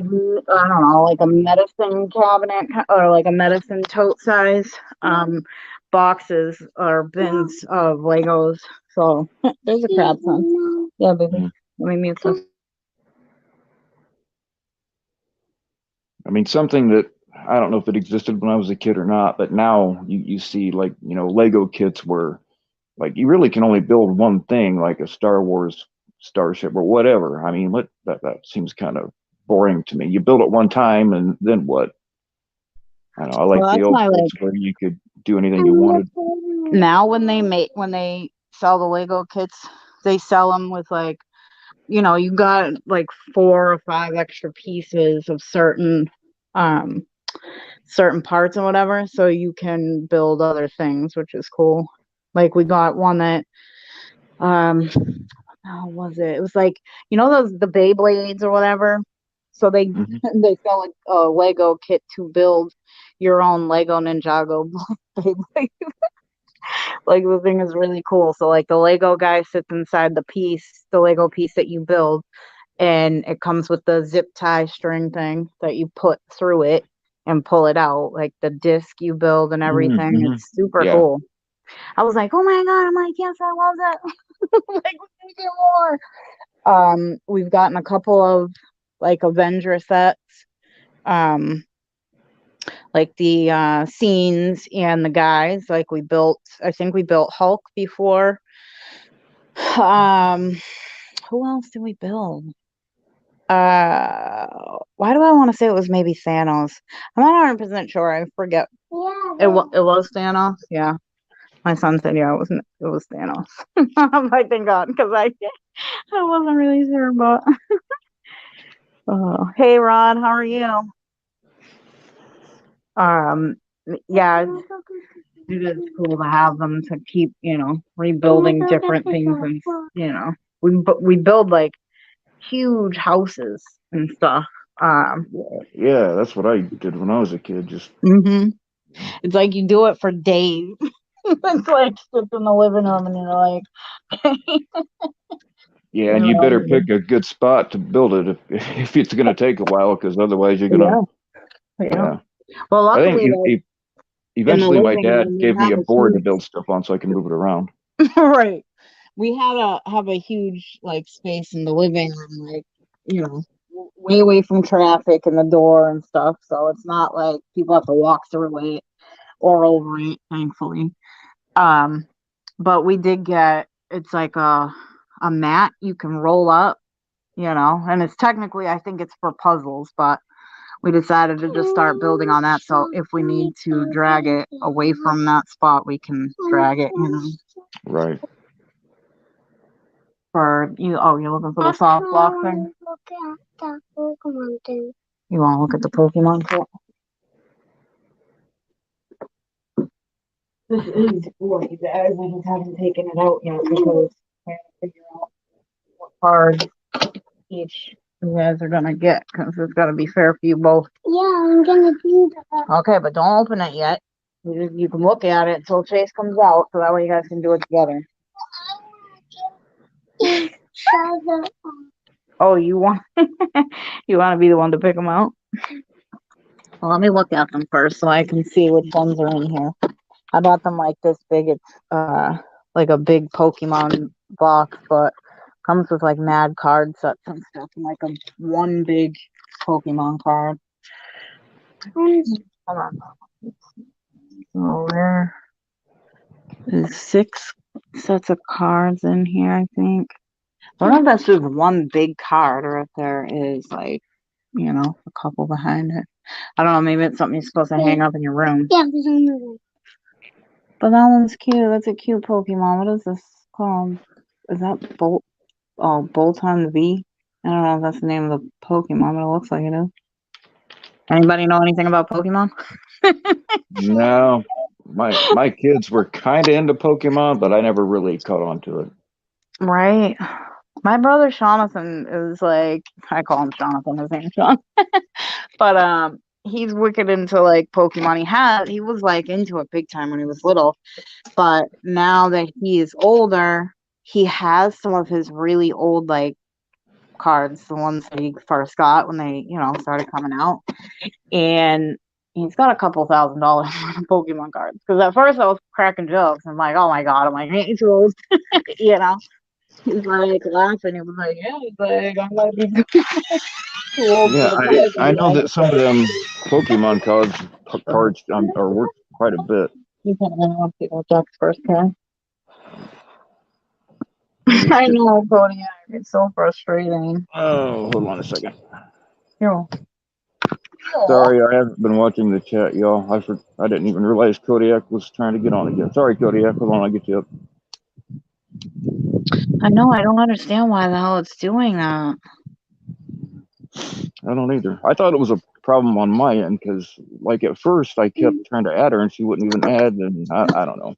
I don't know, like a medicine cabinet or like a medicine tote size boxes or bins of Legos. So there's a crab son. Yeah, baby. Mhm. Let me mute this. I mean, something that I don't know if it existed when I was a kid or not, but now you see like, Lego kits where like you really can only build one thing, like a Star Wars starship or whatever. I mean, that seems kind of boring to me. You build it one time and then what? I don't know. I Well, like the that's old why days where you could do anything you wanted. now when they sell the Lego kits, they sell them with like you got like 4 or 5 extra pieces of um certain parts and whatever, so you can build other things, which is cool. Like we got one that how was it? It was like those the Beyblades or whatever. So they Hmm. they sell a Lego kit to build your own Lego Ninjago Beyblade. Like the thing is really cool. So like the Lego guy sits inside the Lego piece that you build, and it comes with the zip tie string thing that you put through it and pull it out, like the disc you build and everything. Hmm. It's super Yeah. cool. I was like, oh my god! I'm like, yes, I love that. Like, we need to get more. We've gotten a couple of like Avenger sets, um, like the scenes and the guys. Like I think we built Hulk before. Um, who else did we build? Why do I want to say it was maybe Thanos? I'm not 100% sure. I forget. It was Thanos. Yeah, my son said yeah, it was Thanos. I'm like, thank God, because I wasn't really sure. But hey, Rod, how are you? Um, yeah, it is cool to have them to keep rebuilding different things, and we build like huge houses and stuff. Um, Yeah, that's what I did when I was a kid. Just hmm It's like you do it for days. It's like sit in the living room and you're like, yeah, and you you better know, pick a good spot to build it if if it's going to take a while, because otherwise you're gonna. yeah, yeah. Yeah, Well, I think luckily, like in the eventually my living dad room, we gave me have a a board to huge build stuff on so I can move it around. right. We have a huge like space in the living room, like way away from traffic and the door and stuff. So it's not like people have to walk through it or over it, thankfully. Um, but we did get it's like a mat you can roll up, and it's technically I think it's for puzzles, but we decided to just start building on that. So if we need to drag it away from that spot, we can drag it, Right. for you. Oh, you're looking for the soft block thing? You want to look at the Pokemon kit? This is for you guys. I just haven't taken it out yet because I have to figure out what cards each you guys are gonna get because it's gotta be fair for you both. Yeah, I'm gonna do that. Okay, but don't open it yet. You can look at it until Chase comes out, so that way you guys can do it together. Oh, you want you want to be the one to pick them out? Well, let me look at them first so I can see which ones are in here. I bought them like this big. It's like a big Pokemon box, but comes with like mad card sets and stuff, and like a one big Pokemon card. Hold on. So there is 6 sets of cards in here, I think. I don't know if that's just one big card or if there is like, you know, a couple behind it. I don't know, maybe it's something you're supposed to hang up in your room. Yeah, there's another. But that one's cute. That's a cute Pokemon. What is this called? Is that Bolt? Oh, Bolton V? I don't know if that's the name of the Pokemon, but it looks like it is. Anybody know anything about Pokemon? No, my kids were kind of into Pokemon, but I never really caught on to it. Right. My brother Jonathan is like, I call him Jonathan, his name's Sean. But he's wicked into like Pokemon. He was like into it big time when he was little. But now that he is older, he has some of his really old like cards, the ones that he first got when they, you know, started coming out. And he's got a couple $1,000 worth of Pokemon cards. Because at first I was cracking jokes. I'm like, oh my god, I'm like, ain't you too old? You know? He's like laughing. He was like, yeah, he's like, I might be too old Yeah, for the cards. I know that some of them Pokemon cards are worth quite a bit. You can't really want to go Jack's first pair. I know, Cody. It's so frustrating. Oh, hold on a second. Here. Sorry, I haven't been watching the chat, y'all. I didn't even realize Kodiak was trying to get on again. Sorry, Kodiak. Hold on, I'll get you up. I know. I don't understand why the hell it's doing that. I don't either. I thought it was a problem on my end because, like, at first I kept trying to add her and she wouldn't even add, and I don't know.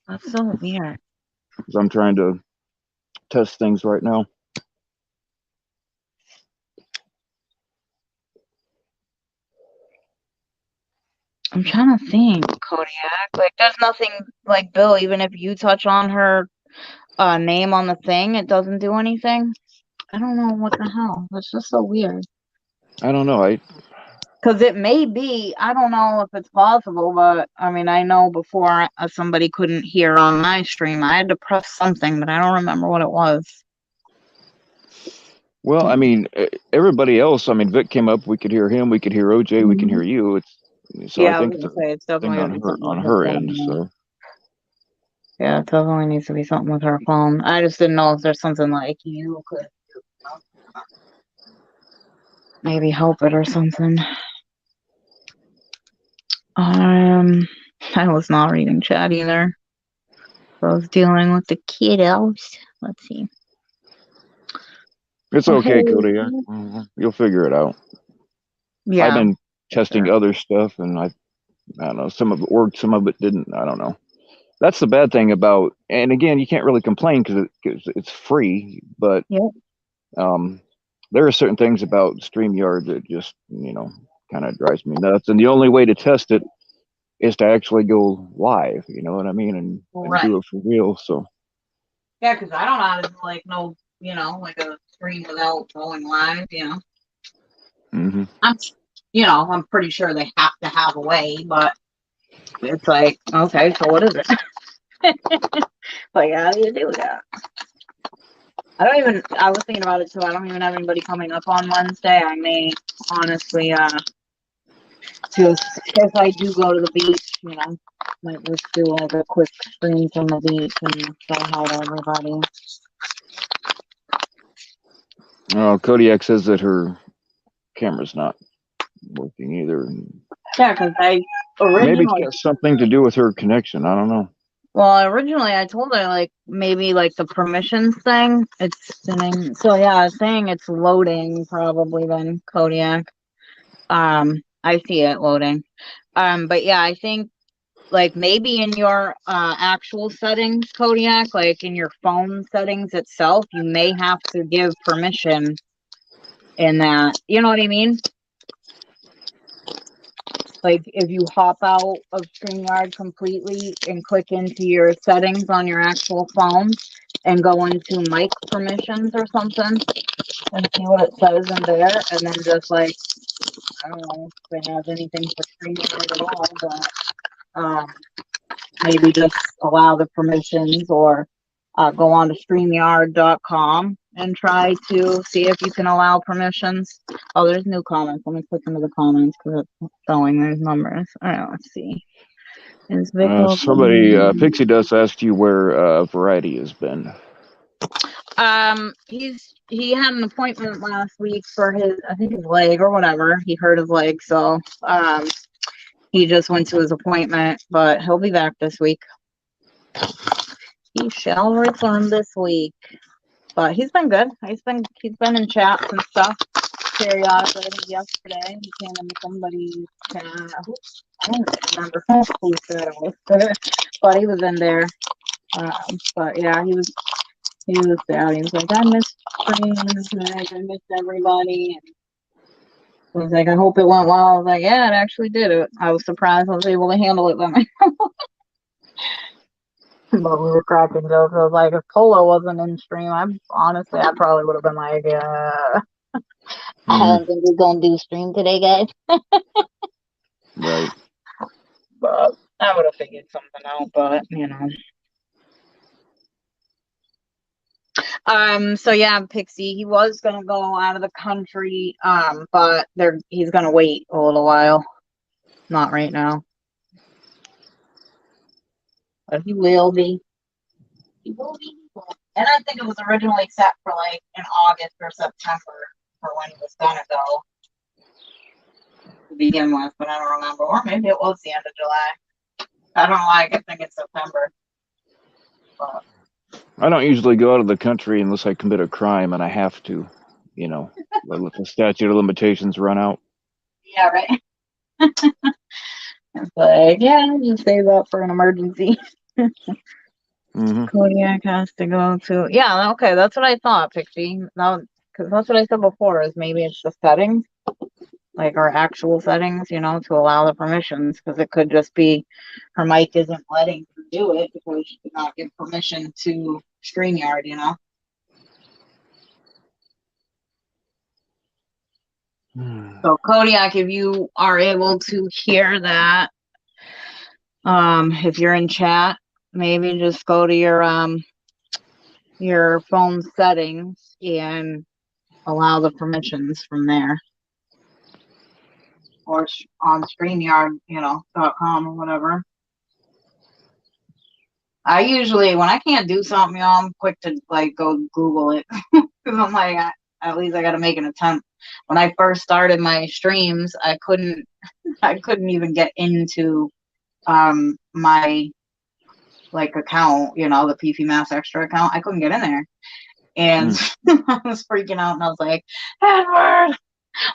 That's so weird. Because I'm trying to test things right now. I'm trying to think, Kodiak. Like, there's nothing like Bill. Even if you touch on her name on the thing, it doesn't do anything. I don't know what the hell. That's just so weird. I don't know. Because it may be, I don't know if it's possible, but I mean, I know before somebody couldn't hear on my stream, I had to press something, but I don't remember what it was. Well, I mean, everybody else. I mean, Vic came up. We could hear him. We could hear OJ. We can hear you. So Yeah, I think I was it's gonna say, it's a thing definitely on her end. So yeah, it definitely needs to be something with her phone. I just didn't know if there's something like you could maybe help it or something. I was not reading chat either. I was dealing with the kiddos. Let's see. it's okay, Cody. You'll figure it out. Yeah. I've been testing other stuff, and I don't know. Some of it worked, some of it didn't. I don't know. That's the bad thing about. And again, you can't really complain because it's free. But there are certain things about StreamYard that just kind of drives me nuts. And the only way to test it is to actually go live. You know what I mean? And do it for real. So. Yeah, because I don't know how to do like a stream without going live. Mm-hmm. I'm pretty sure they have to have a way, but it's like, okay, so what is it? Like, how do you do that? I was thinking about it too. I don't even have anybody coming up on Wednesday. I may honestly, just if I do go to the beach, might just do like a quick stream from the beach and say hi to everybody. Oh, Kodiak says that her camera's not working either. Yeah, because I originally maybe it has something to do with her connection. I don't know. Well, originally I told her like maybe like the permissions thing. It's spinning. So yeah, it's saying it's loading probably then, Kodiak. I see it loading. But yeah, I think like maybe in your actual settings, Kodiak, like in your phone settings itself, you may have to give permission in that. You know what I mean? Like if you hop out of StreamYard completely and click into your settings on your actual phone and go into mic permissions or something and see what it says in there, and then just like I don't know if they have anything for StreamYard at all, but maybe just allow the permissions or go on to StreamYard.com and try to see if you can allow permissions. Oh, there's new comments. Let me click into the comments because it's showing there's numbers. All right, let's see. Is Vic Somebody, open? Pixie Dust asked you where Variety has been. He had an appointment last week for I think his leg or whatever. He hurt his leg, so he just went to his appointment, but he'll be back this week. He shall return this week. But he's been good. He's been in chats and stuff periodically. I think yesterday he came into somebody's chat. I don't remember who said it was, but he was in there. But yeah, he was sad. He was like, I missed friends, I missed everybody. And he was like, I hope it went well. I was like, yeah, it actually did. I was surprised I was able to handle it by myself. But we were cracking jokes. I was like, if Polo wasn't in stream, I probably would have been like, I don't think we're gonna do stream today, guys. Right. But I would have figured something out. But So yeah, Pixie, he was gonna go out of the country. But he's gonna wait a little while. Not right now. But he will be. He will be. And I think it was originally set for like in August or September for when he was gonna go to begin with, but I don't remember. Or maybe it was the end of July. I don't know why I kept thinking September. But I don't usually go out of the country unless I commit a crime and I have to, let the statute of limitations run out. yeah, right. It's like, yeah, just save up for an emergency. Kodiak has to go to. Yeah, okay, that's what I thought, Pixie. No, because that's what I said before. Is maybe it's the settings, like our actual settings, to allow the permissions. Because it could just be her mic isn't letting her do it because she did not give permission to StreamYard. So Kodiak, if you are able to hear that, if you're in chat, maybe just go to your phone settings and allow the permissions from there, or on StreamYard.com or whatever. I usually, when I can't do something, I'm quick to like go Google it because I'm like, at least I got to make an attempt. When I first started my streams, I couldn't even get into my like account, the PP Mass Extra account. I couldn't get in there, and I was freaking out, and I was like, Edward,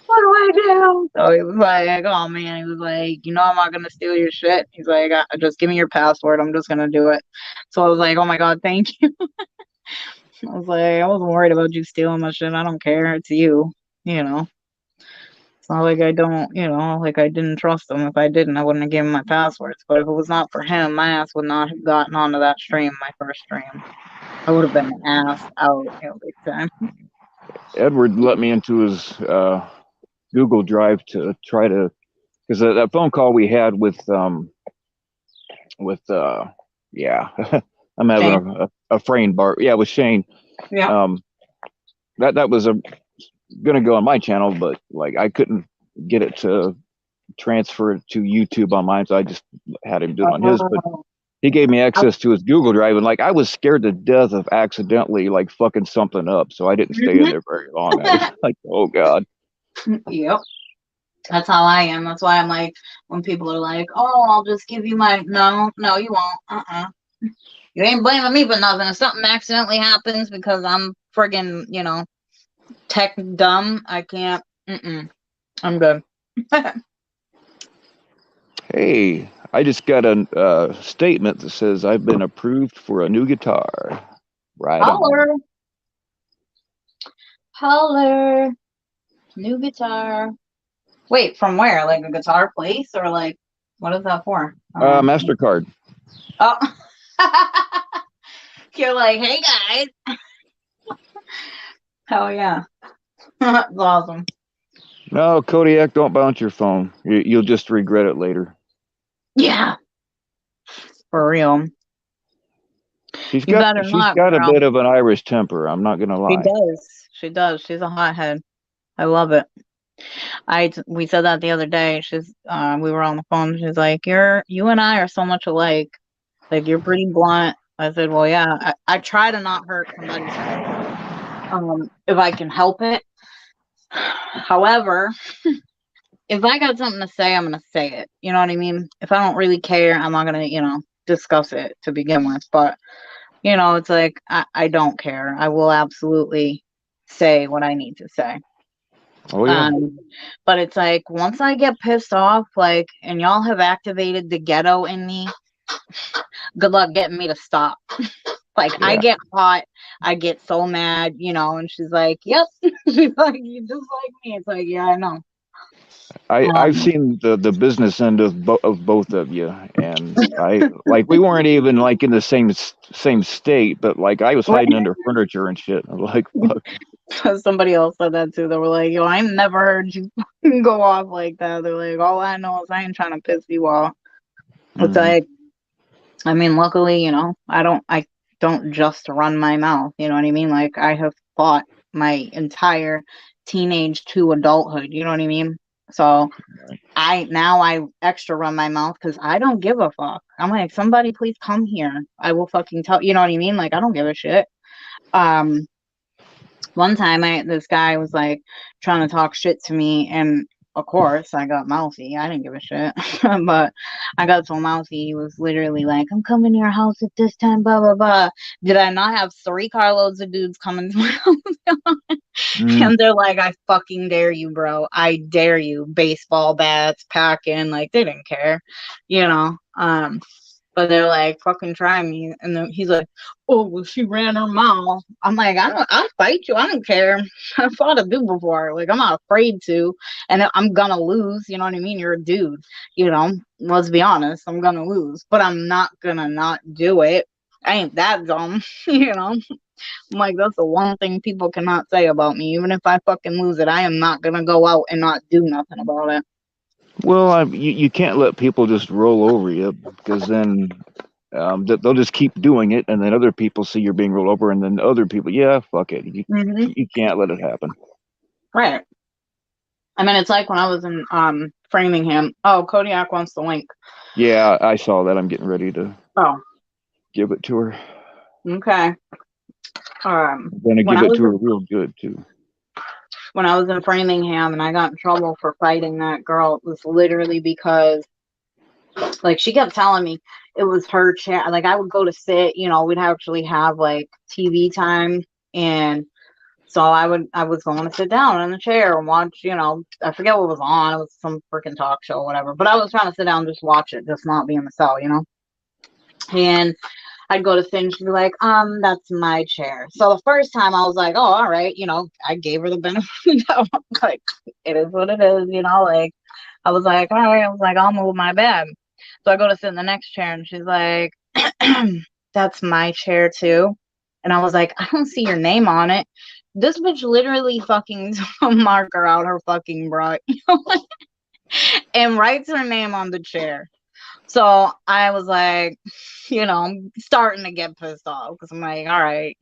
what do I do? So he was like, oh man, he was like, I'm not gonna steal your shit. He's like, just give me your password. I'm just gonna do it. So I was like, oh my god, thank you. I was like, I wasn't worried about you stealing my shit. I don't care. It's you. It's not like I don't, like I didn't trust him. If I didn't, I wouldn't have given him my passwords. But if it was not for him, my ass would not have gotten onto that stream, my first stream. I would have been ass out, big time. Edward let me into his Google Drive to try to, because that phone call we had with yeah, I'm having a frame bar. Yeah, with Shane. Yeah. That was gonna go on my channel, but like I couldn't get it to transfer it to YouTube on mine, so I just had him do it on his. But he gave me access to his Google Drive, and like I was scared to death of accidentally like fucking something up, so I didn't stay in there very long. I was like, oh god. Yep. That's how I am. That's why I'm like, when people are like, oh, I'll just give you my, no, you won't. You ain't blaming me for nothing. If something accidentally happens because I'm friggin', tech dumb, I can't, I'm good. Hey, I just got a statement that says I've been approved for a new guitar. Right on. Holler. New guitar. Wait, from where? Like a guitar place or like, what is that for? MasterCard. Oh. You're like, hey guys. Hell yeah. That's awesome. No, Kodiak, don't bounce your phone. You'll just regret it later. Yeah, for real. She's You got better she's not, got a girl. bit of an Irish temper. I'm not gonna She lie. does. She does. She's a hothead. I love it. We said that the other day. We were on the phone. She's like, you and I are so much alike. Like, you're pretty blunt. I said, well, yeah. I try to not hurt somebody's feelings, if I can help it. However, if I got something to say, I'm gonna say it. You know what I mean? If I don't really care, I'm not gonna, discuss it to begin with. But it's like I don't care. I will absolutely say what I need to say. Oh yeah. Um, but it's like once I get pissed off, like, and y'all have activated the ghetto in me, good luck getting me to stop. Like, I Yeah. get hot, I get so mad, and she's like, "Yep," she's like, "You just like me." It's like, yeah, I know. I've Um, seen the business end of both of you, and I like we weren't even like in the same state, but like I was hiding under furniture and shit. I'm like, fuck. somebody else said that too. They were like, "Yo, I never heard you go off like that." They're like, "All I know is I ain't trying to piss you off." It's Mhm. like, I mean, luckily, I don't just run my mouth. You know what I mean? Like, I have fought my entire teenage to adulthood. You know what I mean? So I extra run my mouth because I don't give a fuck. I'm like, somebody please come here. I will fucking tell. You know what I mean? Like, I don't give a shit. Um, One time this guy was like trying to talk shit to me, and of course I got mouthy. I didn't give a shit. But I got so mouthy, he was literally like, "I'm coming to your house at this time, blah blah blah." Did I not have 3 carloads of dudes coming to my house? Mm. And they're like, "I fucking dare you, bro. I dare you." Baseball bats, packing, like, they didn't care, you know. But they're like, "Fucking try me." And then he's like, "Oh, well, she ran her mouth." I'm like, I'll fight you. I don't care. I fought a dude before. Like, I'm not afraid to. And I'm gonna lose. You know what I mean? You're a dude. Let's be honest. I'm gonna lose. But I'm not gonna not do it. I ain't that dumb. I'm like, that's the one thing people cannot say about me. Even if I fucking lose it, I am not gonna go out and not do nothing about it. Well, you can't let people just roll over you because then they'll just keep doing it, and then other people see you're being rolled over, and then other people, yeah, fuck it. Hmm. You can't let it happen. Right. I mean, it's like when I was in Framingham. Oh, Kodiak wants the link. Yeah, I saw that. I'm getting ready to Oh, give it to her. okay. I'm gonna When give I it was to her real good too. when I was in Framingham and I got in trouble for fighting that girl, it was literally because, like, she kept telling me it was her chair. Like, I would go to sit, we'd actually have like TV time, and so I was going to sit down in the chair and watch, I forget what was on. It was some freaking talk show or whatever. But I was trying to sit down and just watch it, just not be in the cell. And I'd go to sit and she'd be like, that's my chair. So the first time I was like, oh, all right, I gave her the benefit of the doubt. Like, it is what it is, like, I was like, all right, I was like, I'll move my bed. So I go to sit in the next chair and she's like, that's my chair too. And I was like, I don't see your name on it. This bitch literally fucking took a marker out her fucking bra and writes her name on the chair. So I was like, I'm starting to get pissed off because I'm like, all right,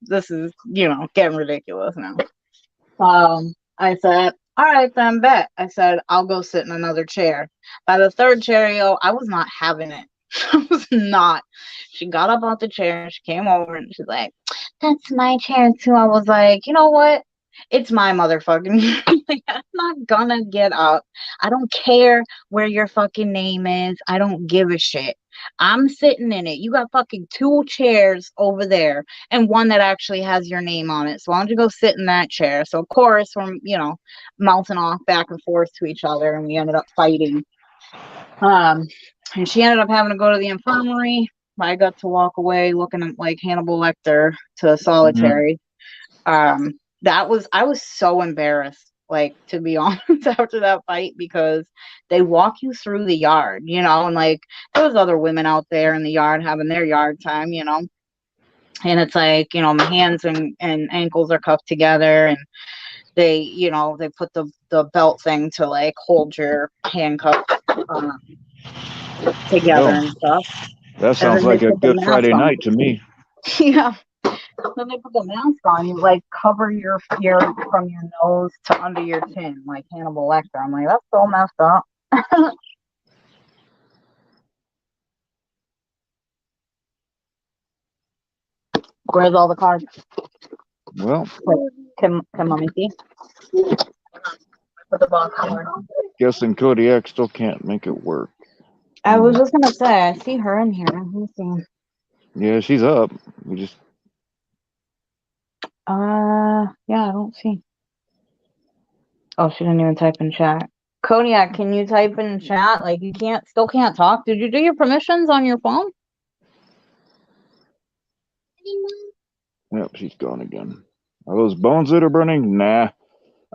this is, getting ridiculous now. I said, all right, then bet. I said, I'll go sit in another chair. By the third chair, I was not having it. I was not. She got up off the chair, she came over and she's like, that's my chair too. I was like, you know what? It's my motherfucking like, I'm not gonna get up. I don't care where your fucking name is. I don't give a shit. I'm sitting in it. You got fucking 2 chairs over there and one that actually has your name on it. So why don't you go sit in that chair? So of course we're, mouthing off back and forth to each other, and we ended up fighting. And she ended up having to go to the infirmary. I got to walk away looking at like Hannibal Lecter to Mhm. solitary. I was so embarrassed, like, to be honest, after that fight, because they walk you through the yard, and like there was other women out there in the yard having their yard time, and it's like, my hands and ankles are cuffed together, and they, you know, they put the belt thing to like hold your handcuff together Oh, and stuff. that And sounds then they like a put the good mask Friday on. night to me. Yeah. Then they put the mask on. You like cover your from your nose to under your chin, like Hannibal Lecter. I'm like, that's so messed up. Where's all the cards? Well, Wait, can mommy see? Put the box on. guessing Kodiak still can't make it work. I was just gonna say, I see her in here. Let me see. Yeah, she's up. We just Yeah, I don't see. Oh, she didn't even type in chat. Kodiak, can you type in chat? Like, you still can't talk. Did you do your permissions on your phone? yep, she's gone again. Are those bones that are burning? Nah.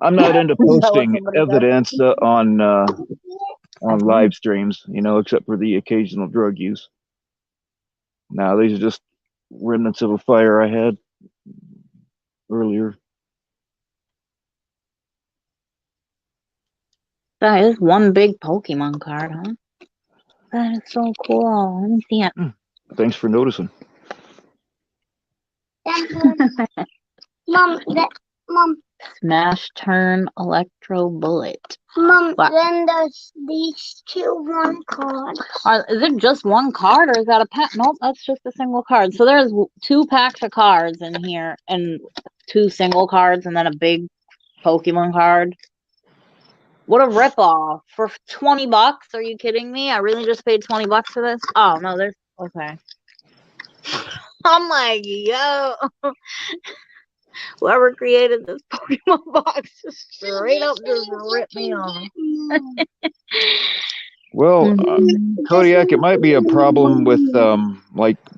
I'm not into Is that what posting somebody said? evidence on live streams, you know, except for the occasional drug use. Now, these are just remnants of a fire I had earlier. That is one big Pokemon card, huh? That is so cool. Let me see it. Thanks for noticing. Mom, Mom, Smash Turn Electro Bullet. Mom, What? then there's these two one cards. Is it just one card or is that a pack? Nope, that's just a single card. So there's 2 packs of cards in here and 2 single cards and then a big Pokemon card. What a ripoff for $20. Are you kidding me? I really just paid $20 for this? Oh no, there's okay. I'm like, yo, whoever created this Pokemon box just straight up just ripped me off. Well, Kodiak, it might be a problem with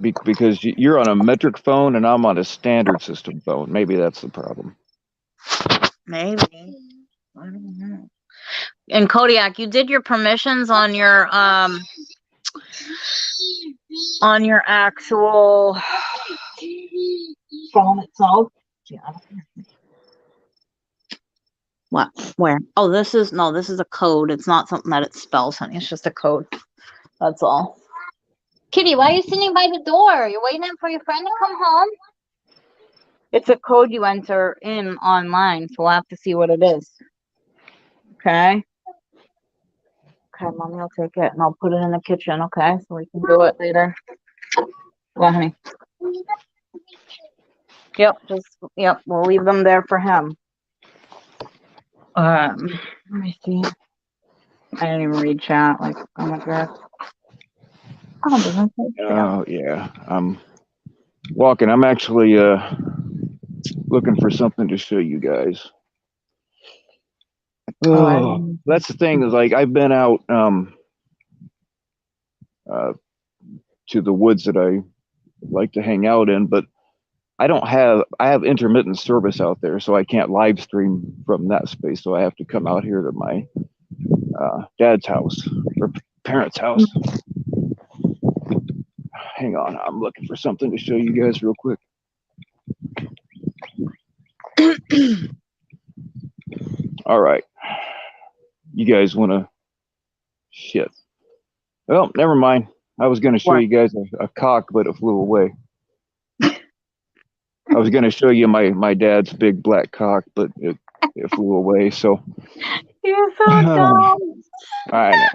because you're on a metric phone and I'm on a standard system phone. Maybe that's the problem. Maybe. I don't know. And Kodiak, you did your permissions on your actual phone itself. Yeah. What? Where? Oh, this is a code. It's not something that it spells, honey. It's just a code. That's all. Kitty, why are you sitting by the door? You're waiting for your friend to come home? It's a code you enter in online, so we'll have to see what it is. Okay? Okay, Mommy, I'll take it and I'll put it in the kitchen, okay? So we can do it later. Well, honey. Yep, we'll leave them there for him. Let me see. I didn't even read chat. Like, oh my god. Oh yeah, I'm walking. I'm actually looking for something to show you guys. Oh, that's the thing is like I've been out to the woods that I like to hang out in, but I have intermittent service out there, so I can't live stream from that space. So I have to come out here to my dad's house or parents' house. Hang on, I'm looking for something to show you guys real quick. All right, you guys want to shit? Well, never mind. I was going to show you guys a cock, but it flew away. I was going to show you my dad's big black cock, but it flew away. So you're so dumb. I know.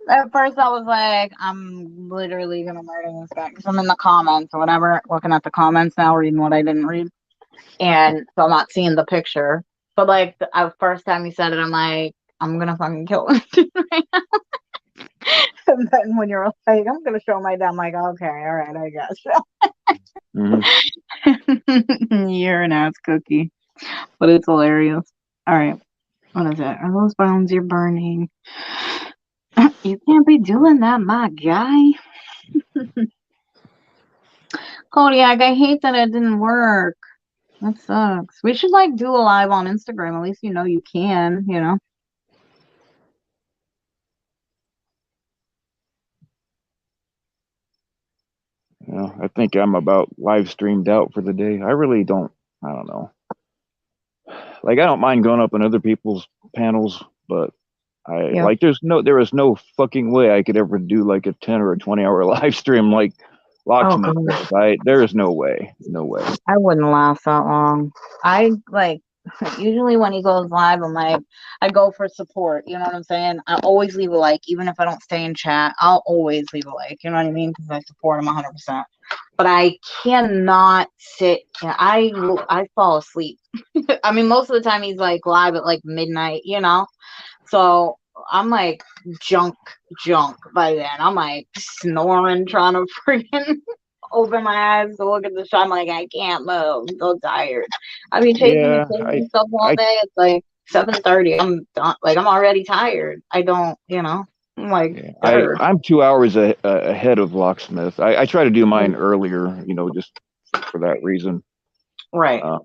At first, I was like, I'm literally gonna murder this guy because I'm in the comments or whatever, looking at the comments now, reading what I didn't read, and so I'm not seeing the picture. But like the first time you said it, I'm like, I'm gonna fucking kill him right now. And then when you're like, I'm gonna show my dad, I'm like, okay, all right, I guess. You're an ass cookie, but it's hilarious. All right, what is it? Are those bones you're burning? You can't be doing that, my guy. Kodiak, I hate that it didn't work. That sucks. We should like do a live on Instagram. At least you know you can, you know. I think I'm about live streamed out for the day. I really don't. I don't know. Like I don't mind going up on other people's panels, but I Yep. like there is no fucking way I could ever do like a 10 or a 20-hour live stream like Oh Locksmith god, does. There is no way. No way. I wouldn't last that long. I like usually when he goes live, I'm like, I go for support. You know what I'm saying? I always leave a like, even if I don't stay in chat. I'll always leave a like. You know what I mean? Because I support him 100%. But I cannot sit. I fall asleep. I mean, most of the time he's like live at like midnight. You know, so I'm like junk by then. I'm like snoring, trying to freaking open my eyes to look at the shot. I'm like, I can't move. I'm so tired. I've been chasing the Yeah, kids and stuff all I day. It's like 7:30. I'm done. Like I'm already tired. I don't, I'm like, yeah, sure. I'm 2 hours ahead of Locksmith. I try to do mine earlier, just for that reason. Right. Uh,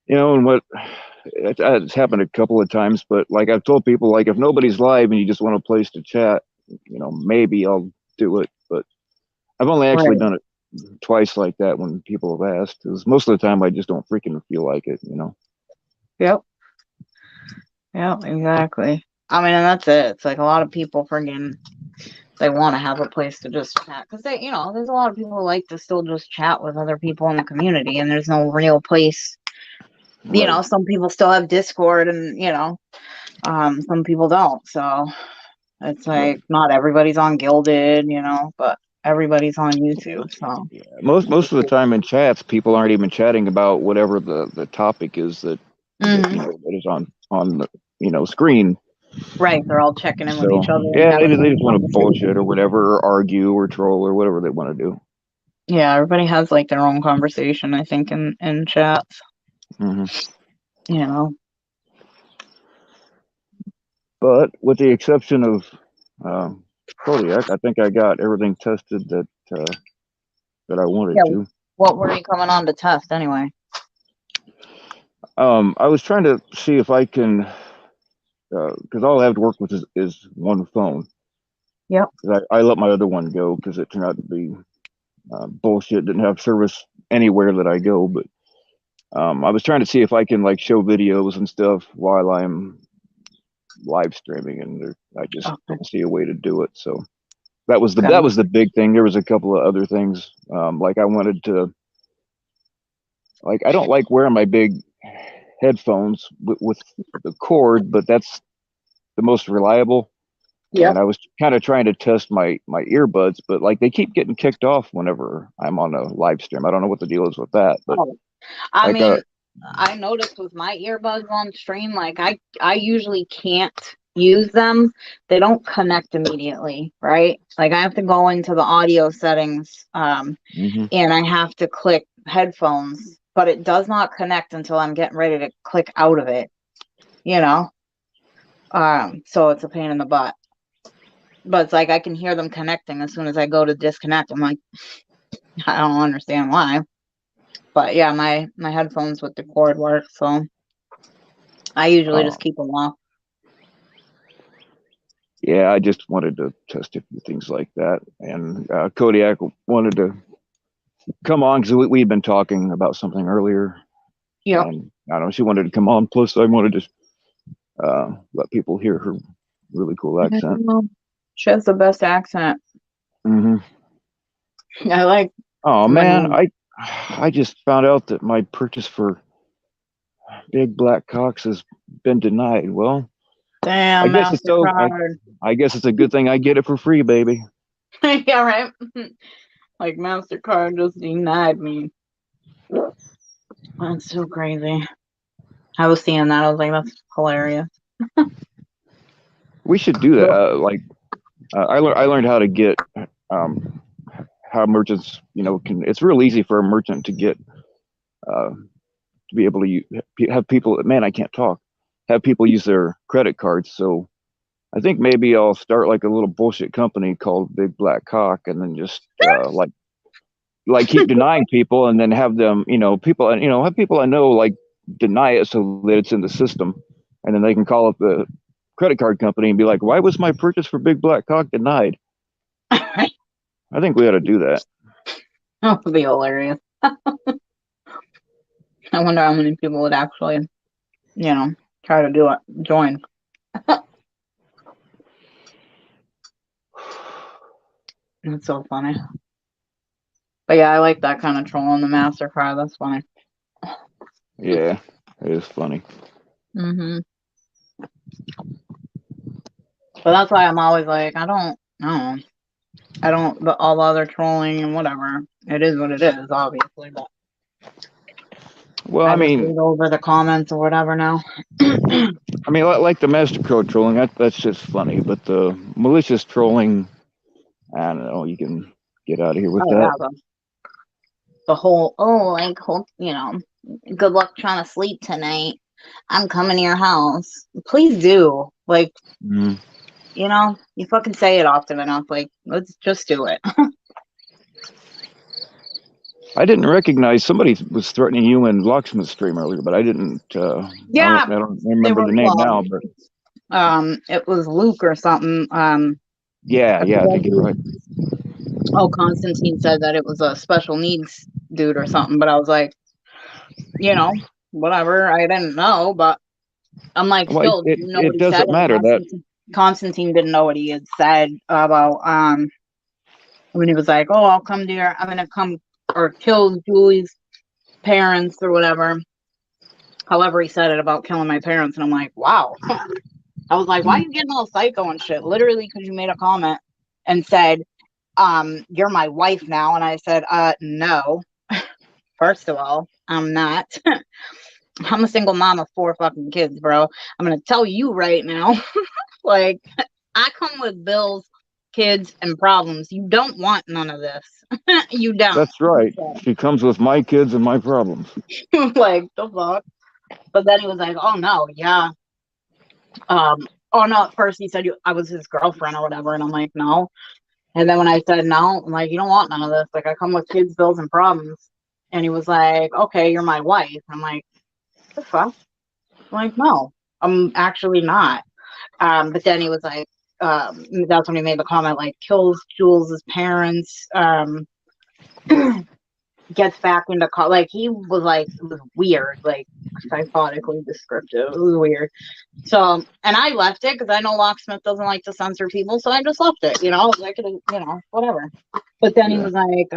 and what it's happened a couple of times, but like I've told people, like if nobody's live and you just want a place to chat, maybe I'll do it. But I've only actually Right. done it twice like that when people have asked, because most of the time I just don't freaking feel like it. Yep. Yep. Exactly. I mean, and that's it. It's like a lot of people friggin' they want to have a place to just chat because there's a lot of people who like to still just chat with other people in the community, and there's no real place. Right. Some people still have Discord, and some people don't. So it's Right. like not everybody's on Gilded, but everybody's on YouTube. So Yeah. Most of the time in chats, people aren't even chatting about whatever the topic is that hmm that is on the screen. right, they're all checking in with So each other and yeah, having they a just want to bullshit conversation. or whatever, or argue or troll or whatever they want to do. Yeah, everybody has like their own conversation. I think in chats. Hmm. You know. But with the exception of um, Kodiak, I think I got everything tested that I wanted Yeah. to. What were you coming on to test anyway? I was trying to see if I can, because all I have to work with is one phone. Yep. 'Cause I let my other one go because it turned out to be bullshit. Didn't have service anywhere that I go. But I was trying to see if I can like show videos and stuff while I'm live streaming, and I just Okay. don't see a way to do it. So that was Got it. the big thing. There was a couple of other things. Like I wanted to, like I don't like wearing my big headphones with the cord, but that's the most reliable. Yep. And I was kind of trying to test my earbuds, but like they keep getting kicked off whenever I'm on a live stream. I don't know what the deal is with that, but Oh, I like mean, I noticed with my earbuds on stream, like I usually can't use them. They don't connect immediately, right? Like I have to go into the audio settings, mhm. and I have to click headphones, but it does not connect until I'm getting ready to click out of it, you know? So it's a pain in the butt. But it's like I can hear them connecting as soon as I go to disconnect. I'm like, I don't understand why. But yeah, my headphones with the cord work, so I usually uh, just keep them off. yeah, I just wanted to test a few things like that. And Kodiak wanted to come on because we'd been talking about something earlier, Yep. and I don't know, she wanted to come on. Plus, I wanted to let people hear her really cool accent. She has the best accent. Hmm. I like Oh man, when I just found out that my purchase for Big Black Cox has been denied. Well, I damn guess it's so. MasterCard. I guess it's a good thing I get it for free, baby. Yeah, right. Like MasterCard just denied me. That's so crazy. I was seeing that. I was like, that's hilarious. We should do that. Yep. I learned how to get um, how merchants, can. It's real easy for a merchant to get to be able to have people. Man, I can't talk. Have people use their credit cards. So I think maybe I'll start like a little bullshit company called Big Black Cock, and then just like keep denying people, and then have them, people, have people I know like deny it so that it's in the system, and then they can call up the credit card company and be like, "Why was my purchase for Big Black Cock denied?" I think we ought to do that. That would be hilarious. I wonder how many people would actually, try to do it, join. That's so funny. But yeah, I like that kind of troll on the MasterCard. That's funny. Yeah, it is funny. Mm-hmm. But that's why I'm always like, I don't know. But all the other trolling and whatever, it is what it is, obviously. But Well, I I just mean, read over the comments or whatever now. like the MasterCard trolling, that's just funny. But the malicious trolling, I don't know. You can get out of here with Oh that. yeah, the whole good luck trying to sleep tonight. I'm coming to your house. Please do. Like, Mm. you fucking say it often enough. Like, let's just do it. I didn't recognize somebody was threatening you in Locksmith stream earlier, but I didn't. Yeah, I don't they remember were. the name Well, now, but it was Luke or something. yeah, I I forget think you're right. Oh, Constantine said that it was a special needs dude or something, but I was like, whatever. I didn't know, but I'm like, Well, still, do you know what it he said? doesn't And matter that. Constantine didn't know what he had said about when he was like, "Oh, I'm gonna come or kill Julie's parents or whatever." However, he said it about killing my parents, and I'm like, wow. I was like, why are Mm. you getting all psycho and shit? Literally, because you made a comment and said, you're my wife now. And I said, no. First of all, I'm not. I'm a single mom of 4 fucking kids, bro. I'm gonna tell you right now. Like, I come with bills, kids, and problems. You don't want none of this. You don't. That's right. She comes with my kids and my problems. Like, the fuck? But then he was like, oh no, yeah. Oh no, at first he said I was his girlfriend or whatever, and I'm like, no. And then when I said no, I'm like, you don't want none of this. Like, I come with kids, bills, and problems. And he was like, okay, you're my wife. I'm like, the fuck? I'm like, no, I'm actually not. But then he was like, that's when he made the comment, like, kills Jules's parents, gets back into like, he was like, it was weird, like, psychotically descriptive. It was weird. So, and I left it because I know Locksmith doesn't like to censor people, so I just left it, I could, whatever. But then he was like,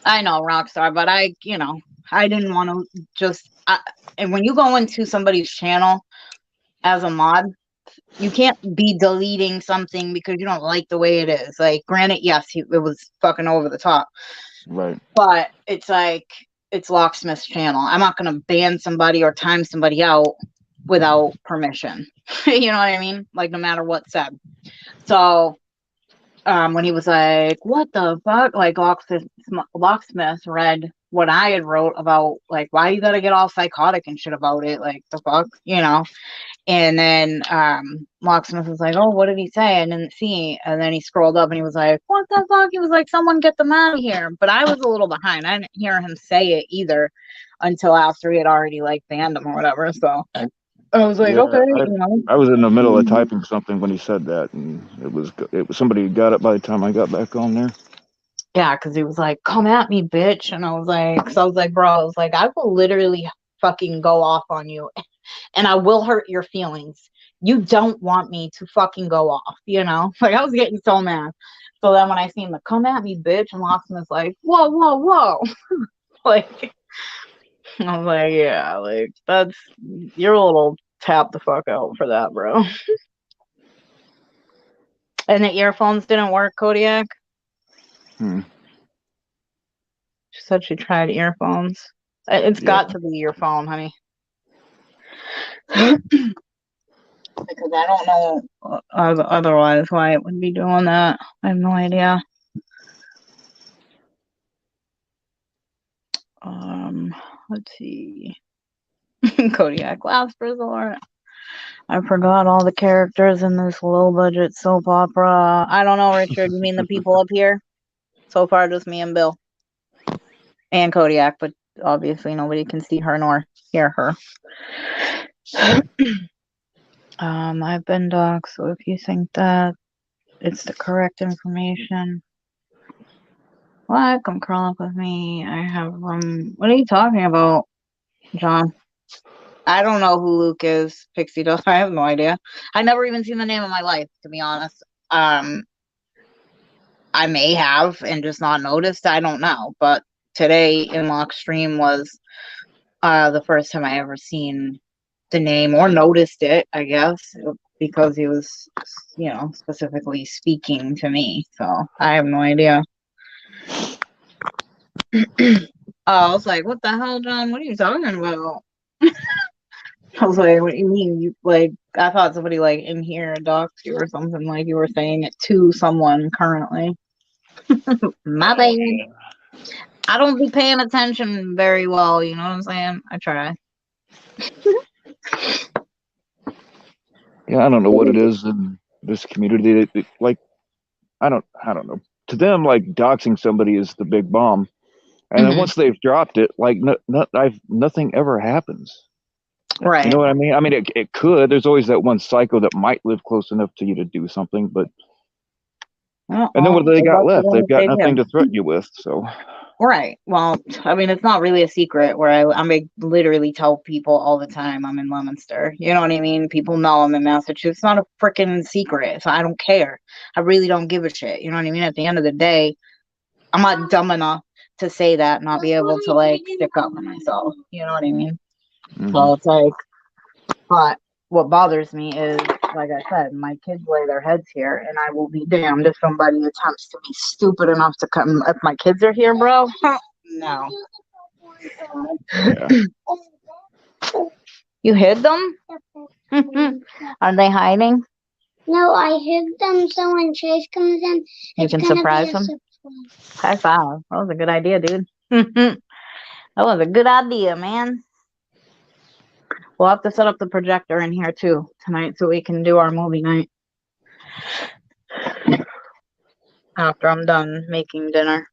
I know, Rockstar, but I didn't want to and when you go into somebody's channel as a mod, you can't be deleting something because you don't like the way it is. Like, granted, yes, it was fucking over the top. Right. But it's like, it's Locksmith's channel. I'm not going to ban somebody or time somebody out without permission. You know what I mean? Like, no matter what's said. So, when he was like, what the fuck? Like, Locksmith read what I had wrote about, like, why you gotta get all psychotic and shit about it? Like, the fuck? And then Locksmith was like, oh, what did he say? I didn't see. And then he scrolled up and he was like, what the fuck? He was like, someone get them out of here. But I was a little behind. I didn't hear him say it either until after he had already, like, banned him or whatever. So I was like, Yeah, okay, I was in the middle of typing something when he said that, and it was somebody got it by the time I got back on there. Yeah, because he was like, come at me, bitch. And I was like, bro, I was like, I will literally fucking go off on you and I will hurt your feelings. You don't want me to fucking go off, Like, I was getting so mad. So then when I seen the come at me, bitch, and Locksmith's like, whoa, whoa, whoa. Like, I was like, yeah, like, you're a little tap the fuck out for that, bro. And the earphones didn't work, Kodiak? She said she tried earphones. It's got to be your phone, honey. Because I don't know otherwise why it would be doing that. I have no idea. Let's see. Kodiak Last Resort. I forgot all the characters in this low budget soap opera. I don't know, Richard. You mean the people up here? So far, just me and Bill. And Kodiak, but obviously nobody can see her nor hear her. I've been doxxed, so if you think that it's the correct information. What? Come crawl up with me. I have what are you talking about, John? I don't know who Luke is. Pixie does. I have no idea. I never even seen the name in my life, to be honest. I may have and just not noticed. I don't know. But today in Lock Stream was the first time I ever seen the name or noticed it, I guess, because he was, specifically speaking to me. So I have no idea. I was like, what the hell, John? What are you talking about? I was like, what do you mean? You like, I thought somebody like in here doxed you or something, like you were saying it to someone currently. My bad. I don't be paying attention very well, you know what I'm saying? I try. Yeah, I don't know what it is in this community. Like, I don't know. To them, like doxing somebody is the big bomb, and then Mhm. once they've dropped it, like nothing ever happens. You Right. know what I mean? I mean, it could. There's always that one psycho that might live close enough to you to do something, but and then what do they Good got luck to left? them They've if got they nothing do. to threaten you with. So Right. Well, I mean, it's not really a secret where I mean, literally tell people all the time I'm in Leominster. You know what I mean? People know I'm in Massachusetts. It's not a freaking secret. So I don't care. I really don't give a shit. You know what I mean? At the end of the day, I'm not dumb enough to say that and not be able to like stick up for myself. You know what I mean? So it's like, but what bothers me is, like I said, my kids lay their heads here, and I will be damned if somebody attempts to be stupid enough to come. If my kids are here, bro, no. yeah. You hid them? Are they hiding? No, I hid them so when Chase comes in, You it's can gonna surprise be a them. surprise. High five. That was a good idea, dude. That was a good idea, man. We'll have to set up the projector in here too tonight so we can do our movie night after I'm done making dinner.